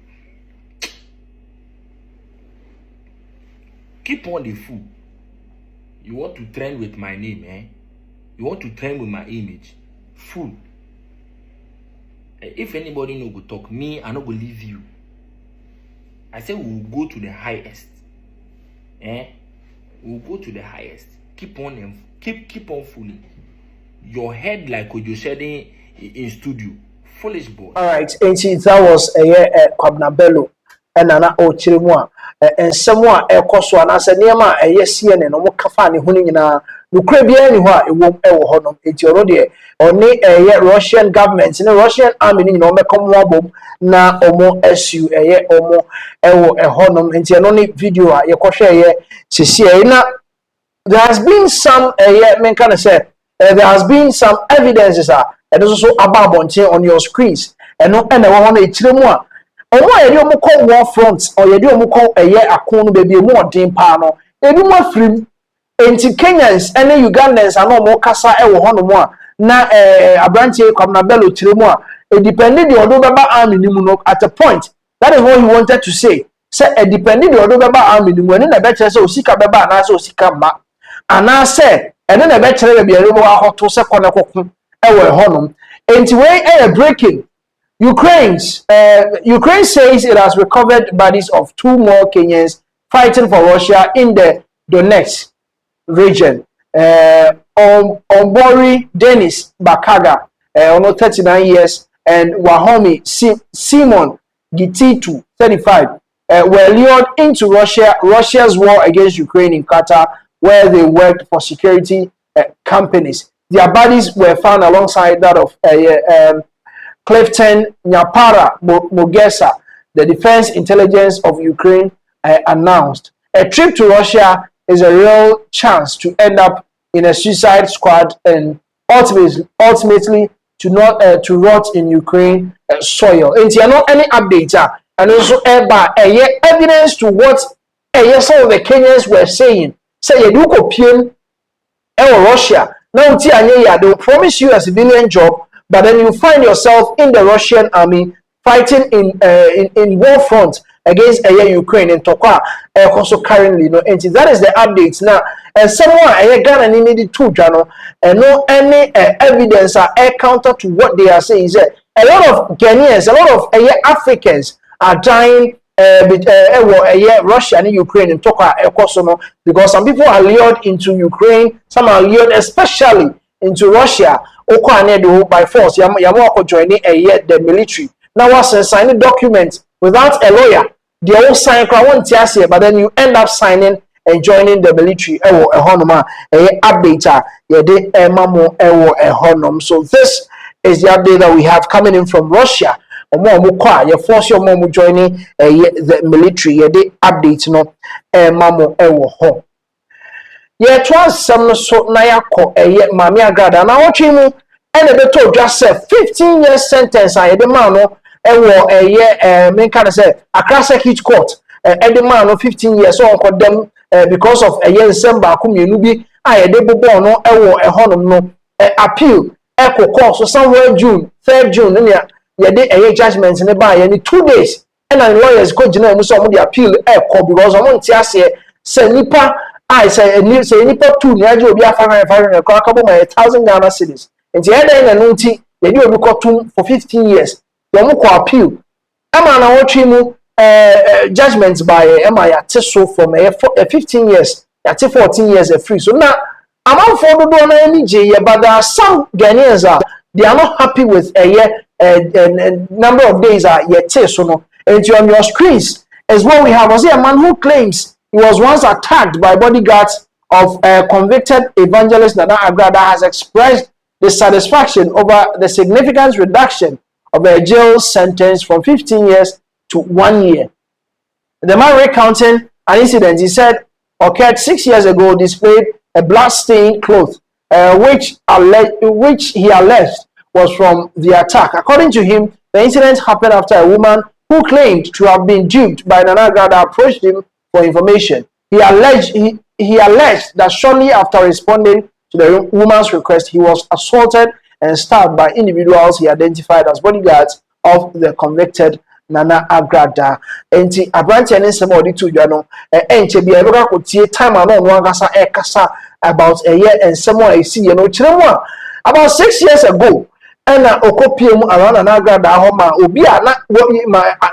Keep on the fool. You want to trend with my name, eh? You want to trend with my image. Fool. If anybody no go talk, me, I no go leave you. I say we will go to the highest. Eh? We will go to the highest. Keep on fooling. Your head like what you said in studio. Foolish boy. Alright, and that was a Kwabna Bello and Nana Ochirimwa. And someone a Koswa and I said, Niama, a yes, and no more kafani hunina. No crabby anywhere, it won't ever honor it already. Only a Russian government in a Russian army, you know, come wobble na omo SU a ye omo ewo a honum and only video a koshe ye see there has been some men kind of say there has been some evidences and also about on your screens and no and I want to chiremwa omo ye omo call war fronts or ye omo call a year akonu baby more dim pano ebi mo film enti Kenyans and Ugandans are no more kasa ewo hono na abranche Kwabna Bello chiremwa depending the Odobaba army nimuno at a point. That is what he wanted to say. Say depending the Odobaba army nimuno na be chere say osika beba na say osika ma. Ana say and then be chere be erebo ahoto se kone kokun ewe honum. Enti we breaking Ukraine says it has recovered bodies of 2 more Kenyans fighting for Russia in the Donetsk region. Ombori Dennis Bakaga, 39 years, and Wahomi Simon Gititu, 35, were lured into Russia's war against Ukraine in Qatar, where they worked for security companies. Their bodies were found alongside that of Clifton Nyapara Mogesa, the Defense Intelligence of Ukraine announced. A trip to Russia is a real chance to end up in a suicide squad and ultimately to rot in Ukraine soil. And there are not any updates and also evidence to what some of the Kenyans were saying. Say you do PM Russia. Now they will promise you a civilian job, but then you find yourself in the Russian army fighting in war front against Ukraine and Tokwa also currently and that is the updates now. And someone Ghana needed to journal and no any evidence counter to what they are saying. Is that a lot of Ghanaians, a lot of Africans are dying with Russia and Ukraine and Tokwa because some people are lured into Ukraine, some are lured especially into Russia by force. Yamoko joining the military. Now once signing documents without a lawyer, they all sign but then you end up signing and joining the military. So this is the update that we have coming in from Russia. You force your mom joining the military. The update no mamo home. Yeah, it was some so nayako mami agrada. Now what you mean? And the better just said 15 years sentence. I the man a year men kind of say across a huge court. The man of 15 years so on them because of a year December community. I de bobo no a honum no appeal echo court so somewhere June 3rd June yeah did a judgment in the by any 2 days and then lawyers go general so the appeal echo because I want to say nipa I say any pop two near you be a 500 a crack about my 1,000 Ghana cities. And the other and nunti, they do a book for 15 years. The Muko appeal. Emma na watch him judgments by Emma ya so from 15 years, ya 14 years free. So now among for the do na any J, but there are some Ghanaians they are not happy with a year number of days yet so no. And on your screens is what we have. Was a man who claims he was once attacked by bodyguards of convicted evangelist Nana Agrada has expressed dissatisfaction over the significant reduction of a jail sentence from 15 years to 1 year. The man recounting an incident he said occurred 6 years ago displayed a blood-stained cloth, which he alleged was from the attack. According to him, the incident happened after a woman who claimed to have been duped by Nana Agrada approached him for information. He alleged that shortly after responding to the woman's request, he was assaulted and stabbed by individuals he identified as bodyguards of the convicted Nana Agrada. Enti abranti ene nsem odi tu dwa no enche bia ebe ka kotie time ano no akasa about a year and someone I see you know chiremwa about 6 years ago and okopiem around Nana Agrada homa obi a na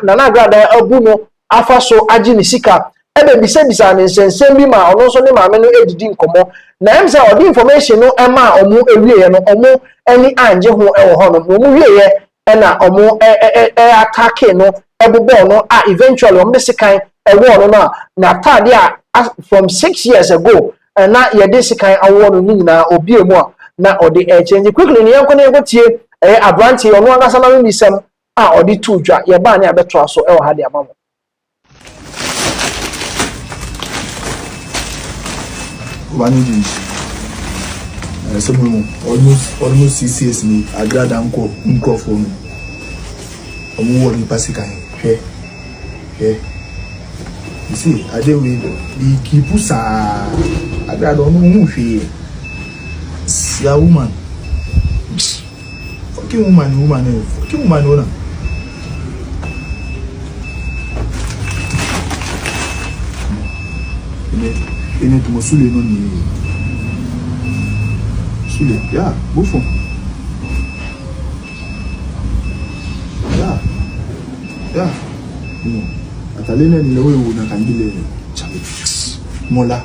Nana Agrada abu no afa so agi ni sika ebe bisa ne nsensem bi ma ono so ne maame no edidi nkomo na em say all the information no ema omu ewie no omu ani anje ho ewo ho no omu wie na omu attack no ebobọ no eventually omu sekan ewo no na tade from 6 years ago na ye de sekan awo no nyina obi emu a na ode change quickly ne yanko na yegotie abranti ono agasa na misem ode tu dwa ye ba ne abeto so ewo ha de amamo almost 6 years ni Agrada nko for me. Omo wo ni pasika here. You see, I dey with the kipusa Agrada omo mu hwe. Sia woman. Fucking woman ona. Ene to mosule no ni. Sule, yeah, go for. Yeah. Atalene ni lewe una kandile chale. Mola.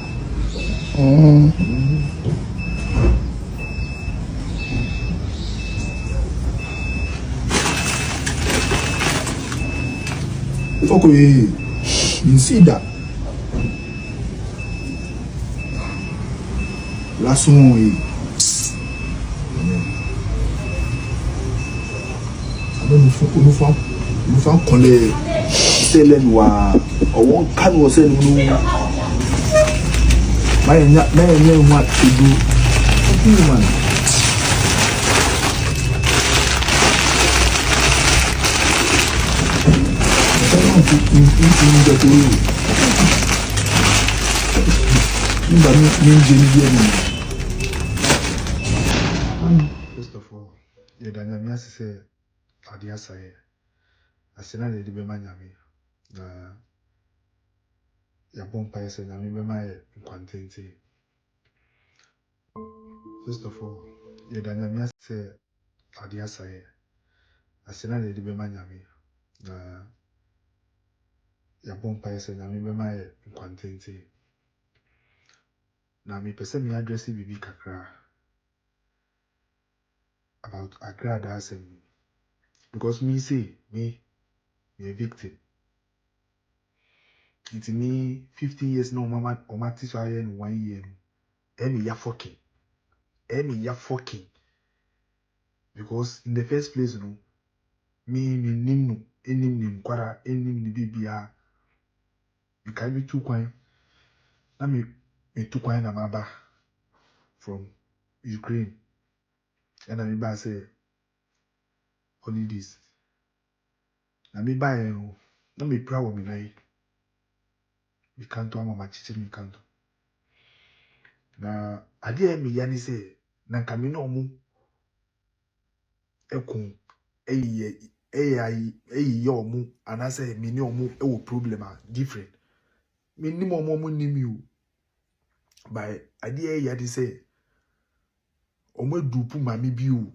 Foko you see that. Last one nous faisons connaître celles noirs on can was nous mais moi tu do man first of all the dynamic say adia say asena de be manyame na ya bompa yese na me be maye kwantenti. First of all the dynamic say adia say asena de be manyame na ya bompa yese na me be maye kwantenti. Na me pese me address bibi kakra about Agrada asem because me say me a victim. It's me 15 years no mama or matis I in 1 year. Emi ya fucking. Because in the first place, no, me nim enim kwara enim ni bibia. You can be too quiet. Na me too quiet na maba from Ukraine. And I ba say only this. Na me buy na me proud of me na. We can't do mama chiche me can't. Na ade me yani say na kami no mu ekun eyi omu anase me ni omu e wo problem different me ni mo ni mi o by idea ya de say omo dupu mami bi o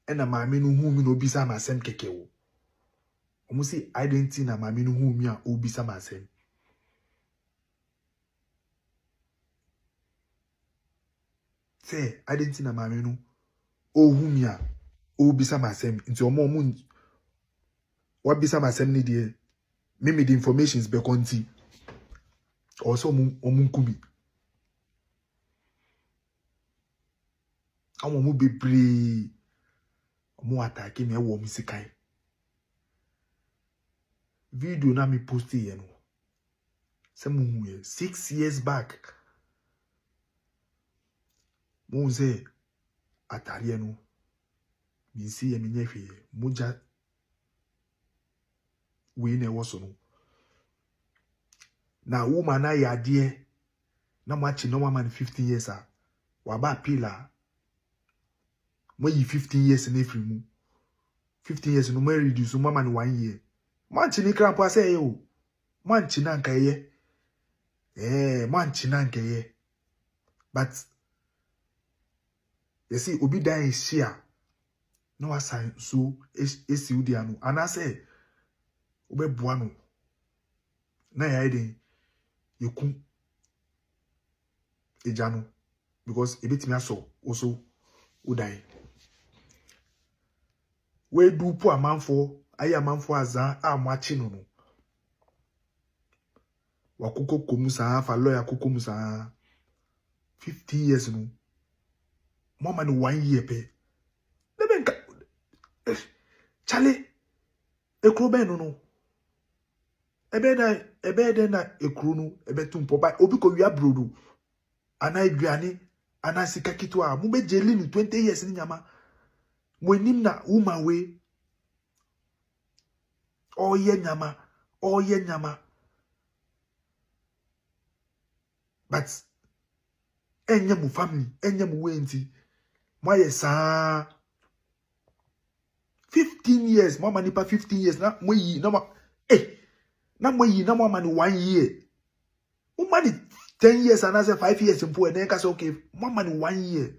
ena mami no hu mi no bisa ma asem keke wo omo say identity na mami no hu mi a obisa ma asem say identity na mami no o hu mi a obisa ma asem nti omo wabisa ma asem ni de me the informations be konti also omo nkubi awon mo bebre omo atake me wo musikai video na me post here no some 6 years back mo say atare no mi si emi nyehwe moja we na wo so no na woman na ya de na machi no man 15 years a wa ba pila mo yi 15 years na free mu 15 years no mo reduce mama ni 1 year manchi ni krampo say o manchi na nka ye manchi na nka ye but you see obi dan share no assign so esi udi anu ana say obeboa no na ya eden yeku ejano because ebetimi aso also udai we du po amanfo ayi amanfo azan amachi no no wakoko komusa fa lawyer kokomusa 50 years no mama ni 1 year pe nebenka chale ekro ben no ebe na ekro no ebe tumpo ba obi ko wi abrodo ana aduane ana sika kitwa mu be jeli ni 20 years ni nyama mwenim na woman we oye nyama but enye mu family enye mu wenti moye sa 15 years mama nipa 15 years na moyi na ma na moyi na mama ni 1 year umani 10 years and I say 5 years mpo and then ka say okay mama ni 1 year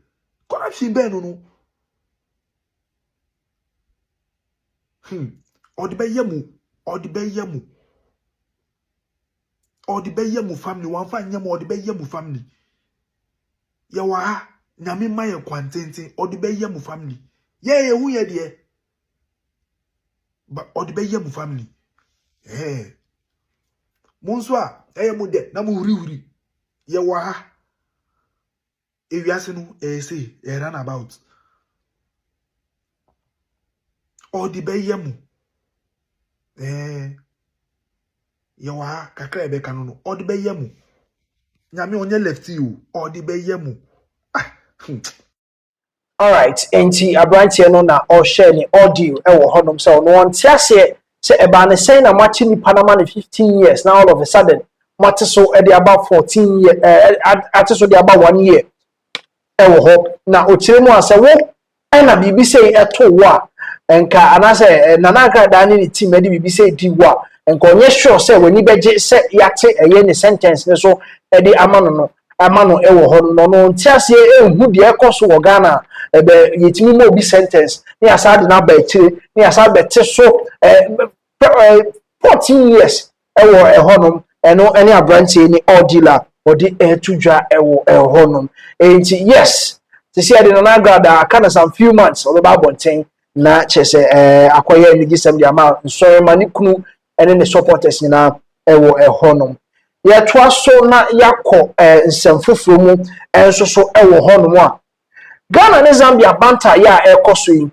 corruption be no odi be yemu family wan fa nyem odi be yemu family ya wa nyame maye kwantenten odi be yemu family ye hu ye de but odi be yemu family monso a mu de na mu huri ye wa ewiase no say run about odi be yemu ye wa kakra ebe kanu no odi be yemu nyame onye left you odi be yemu all right enti abrantie no na o share ni audio e wo hodom se no on tiase se eba ne sen na machi ni panama ni 15 years now all of a sudden mate so e dey about 14 years ate so dey about 1 year e wo ho na o kire mu ase wo e na bibi sei e to wo a enka anase na na nka da ni team e di bibi sei di wo a enka onye sure se wani beje se yate eye ni sentence ne so e dey amano e wo ho no ntiase ehu de ekoso wo Ghana ebe yetimi mo bi sentence ni asade na ba ekire ni asade te so 14 years e wo honom eno ene abrantie ni ordila odi etudwa e wo honom enti yes to see ade na gada kana some few months o ba bonten na chese akoye ni gisem dia ma nso mani kunu ene ne supporters ni na e wo honom ya toa so na yakọ nsemfoforo mu enso so ewo hono a Ghana ne Zambia banta ya ekoso yi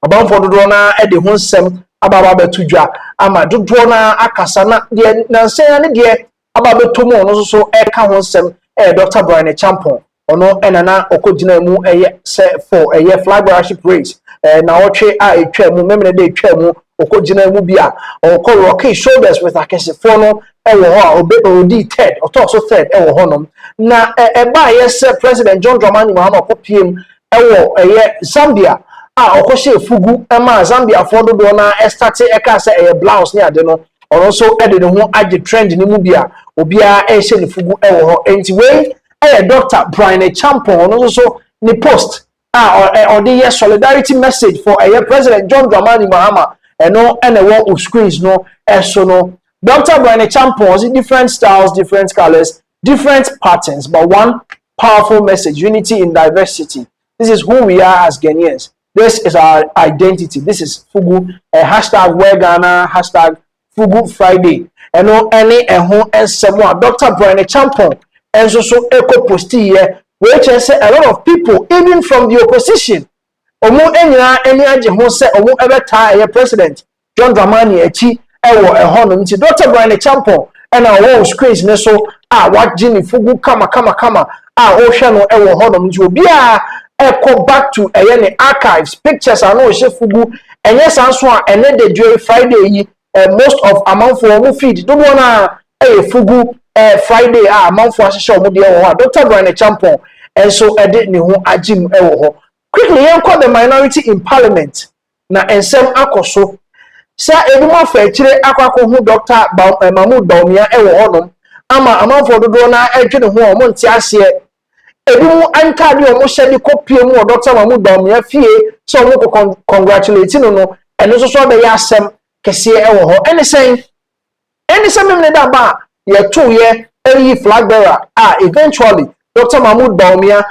abanfo dodo na ede ho nsem ababa betudwa ama dodo na akasa na de na nsen ne de ababa tomu no so eka ho nsem Dr. Brian Champon ono enana okogina mu se for flag bearership race na otwe a etwa mu memene de etwa mu okogina mu bia okọ rock shoulders with akesefo no ewo ho odi third also third ewo honom na eba yes President John Dramani Mahama okopiem ewo Zambia a okoshe fugu ema Zambia for do na start eka say blouse ni ade no or also added the one at the trend in Mubia, Obia, Asian Fugu, anyway, a doctor, Brian Champon, also the post, or the solidarity message for a President John Dramani Mahama, and no, and a wall of screens, no, so no. Dr. Brian Champon, different styles, different colors, different patterns, but one powerful message: unity in diversity. This is who we are as Ghanaians. This is our identity. This is Fugu, hashtag Wear Ghana, hashtag Fugu Friday. And no any and who and someone. Dr. Brian Champon, and so echo posti here, which I say a lot of people, even from the opposition, omo any aje ho say omo ebeta president John Dramani Echi ewo ehonum nti Dr. Brian Champon and our screens ne so what Jimmy Fugu kama o hwe no ewo honum nti obi echo back to any archives pictures and no she Fugu enye sanso ene de joy Friday yi most of amount for omo feed do na Fugu Friday amount for asese omo de ewo Dr. Brian Champon and so edit ni ho agim ewo ho. Quickly, you call the minority in parliament. Na ensem akoso. Sa eduma fa chire akwako hu Dr. Mahmoud Bawumia ewo honom. Ama amanfo dodo na edwene ho omo nti ase. Edumu anka de omo hye de kopie mu Dr. Mahmoud Bawumia fie so omo congratulate no eno so so be ya asem kese ewo ho. Any same me da ba ye to ye eyi flag bearer eventually Dr. Mahmoud Bawumia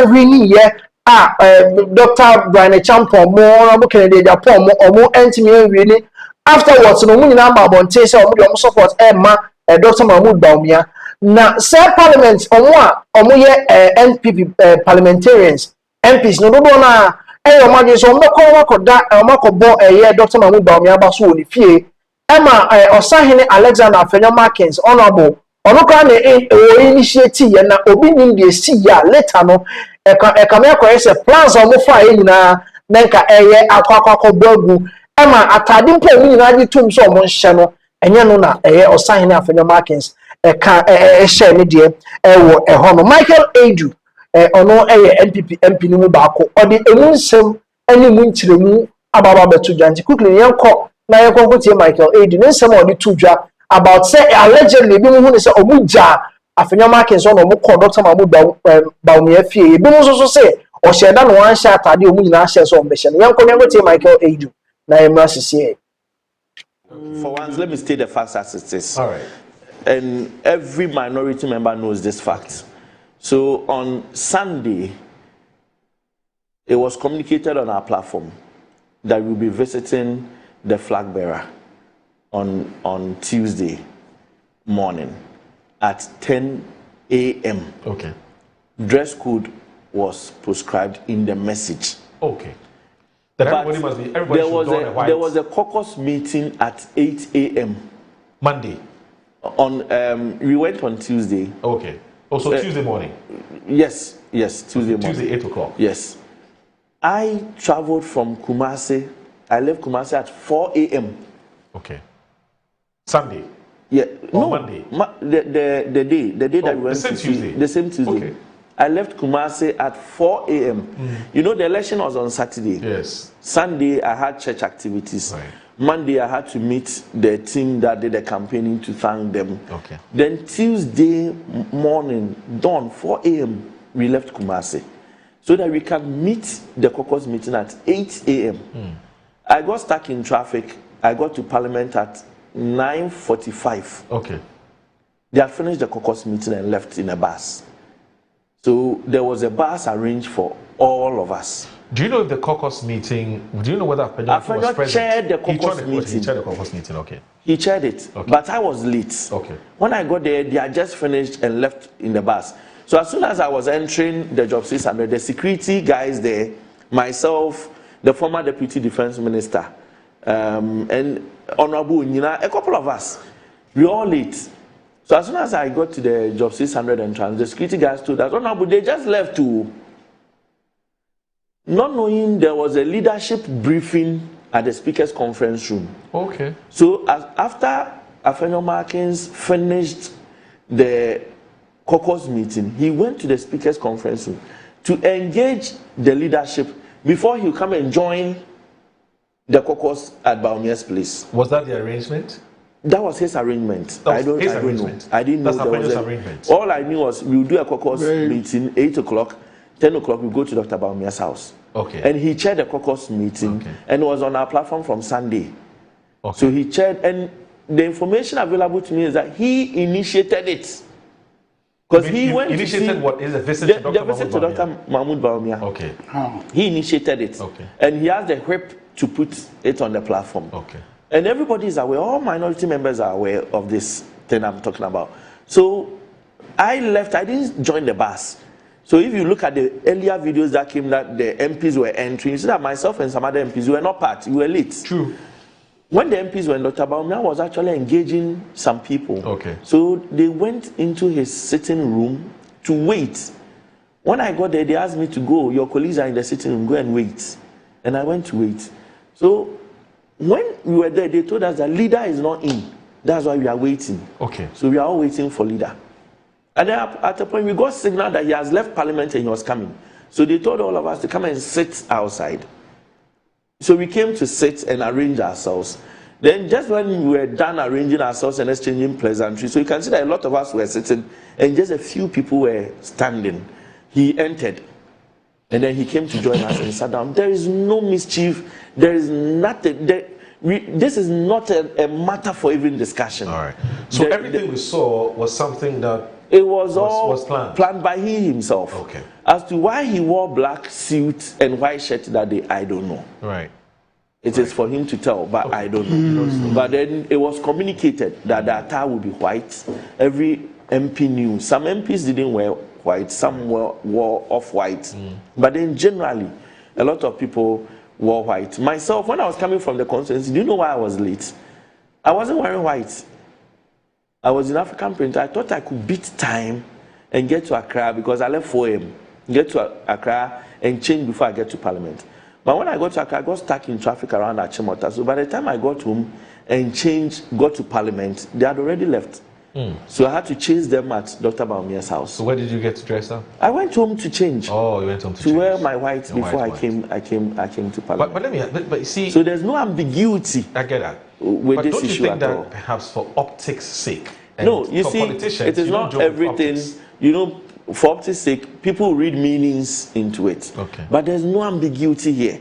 rini ye Dr. Brian Champon mo Kennedy Japan mo entimi really afterwards no mu nyina ma bonte say omo support Dr. Mahmoud Bawumia na say parliament omo ye NPP parliamentarians MPs no do na omo je so omo kobo Dr. Mahmoud Bawumia ba so ni fie Osahene Alexander Afenyo-Markins honorable onukra na initiative na obi nim de si ya later no ekame akoyese plans omo fa nyina na nka akwakwa bogu atade mpo nyina agi tum so omo hye no enye no na Osahene Afenyo-Markins hye ne de ewo eho no Michael Edu ono NPP MP ni mu baako odi emu nsem ani mu nkyiremu ababa betu janti quickly yenko na yenko Michael Edu ne nsem odi tudwa about say allegedly bi mu hu ne say omuja Afenyo-Markins on omo call Dr. Mahmoud Bawumia fie bi mu so say o sheda no wan sha atade omu nyina hye so ombe hye no yenko tie Michael Edu na emra sisi. For once, let me state the facts as it is. All right. And every minority member knows this fact. So on Sunday, it was communicated on our platform that we'll be visiting the flag bearer on Tuesday morning at 10 a.m. Okay. Dress code was prescribed in the message. Okay. That everybody must be. Everybody should don a white. There was a caucus meeting at 8 a.m. Monday. We went on Tuesday. Okay. Also Tuesday morning. Yes. Tuesday morning. Tuesday 8 o'clock. Yes. I traveled from Kumasi. I left Kumasi at 4 a.m. Okay. Sunday. Yeah. Or Monday. The day that we went the same to Tuesday. The same Tuesday. Okay. I left Kumasi at 4 a.m. You know, the election was on Saturday. Yes. Sunday, I had church activities. Right. Monday, I had to meet the team that did the campaigning to thank them. Okay. Then Tuesday morning, dawn, 4 a.m., we left Kumasi so that we can meet the caucus meeting at 8 a.m. I got stuck in traffic. I got to Parliament at 9:45. Okay. They had finished the caucus meeting and left in a bus. So there was a bus arranged for all of us. Do you know if the caucus meeting, do you know whether Afenyo was present? Chaired the caucus meeting. He chaired the caucus meeting, okay. He chaired it, okay. But I was late. Okay. When I got there, they had just finished and left in the bus. So as soon as I was entering the Job 600, the security guys there, myself, the former Deputy Defense Minister, and Honorable Nina, a couple of us, we all late. So as soon as I got to the Job 600 entrance, the security guys told us, Honorable, they just left to, not knowing there was a leadership briefing at the speaker's conference room. Okay. So after Afenyo-Markins finished the caucus meeting, he went to the speaker's conference room to engage the leadership before he would come and join the caucus at Baumia's place. Was that the arrangement? That was his arrangement. I don't know. I didn't know there was arrangement. All I knew was we would do a caucus meeting 8 o'clock, 10 o'clock. We go to Dr. Baumia's house. Okay. And he chaired the caucus meeting, and it was on our platform from Sunday. Okay. So he chaired, and the information available to me is that he initiated it. Because he went initiated to see what is a visit to Dr. Mahmoud Bawumia. Okay. He initiated it. Okay. And he asked the whip to put it on the platform. Okay. And everybody is aware, all minority members are aware of this thing I'm talking about. So I left, I didn't join the bus. So if you look at the earlier videos that came that the MPs were entering, you see that myself and some other MPs were not part, we were late. True. When the MPs went, Dr. Bawumia was actually engaging some people. Okay. So they went into his sitting room to wait. When I got there, they asked me to go. Your colleagues are in the sitting room, go and wait. And I went to wait. So when we were there, they told us that leader is not in. That's why we are waiting. Okay. So we are all waiting for leader. And then at a point, we got signal that he has left parliament and he was coming. So they told all of us to come and sit outside. So we came to sit and arrange ourselves. Then just when we were done arranging ourselves and exchanging pleasantries, so you can see that a lot of us were sitting and just a few people were standing. He entered and then he came to join us and sat down. There is no mischief. There is nothing. This is not a matter for even discussion. All right. So everything we saw was something that it was all planned. Planned by he himself. Okay. As to why he wore black suit and white shirt that day, I don't know. Right. It is for him to tell, but I don't know. But then it was communicated that the attire would be white. Every MP knew. Some MPs didn't wear white, some wore off-white. But then generally, a lot of people wore white. Myself, when I was coming from the conference, do you know why I was late? I wasn't wearing white. I was in African Print. I thought I could beat time and get to Accra because I left 4 a.m. Get to Accra and change before I get to Parliament. But when I got to Accra, I got stuck in traffic around Achimota. So by the time I got home and got to Parliament, they had already left. So I had to chase them at Dr. Baumia's house. So where did you get to dress up? I went home to change. Oh, you went home to change. wear my white before I came to Parliament. But let me. But you see. So there's no ambiguity. I get that. With but this don't you issue think at that all. Perhaps for optics' sake? And No, you for see, politicians, it is not everything. You know, for optics' sake, people read meanings into it. Okay. But there's no ambiguity here.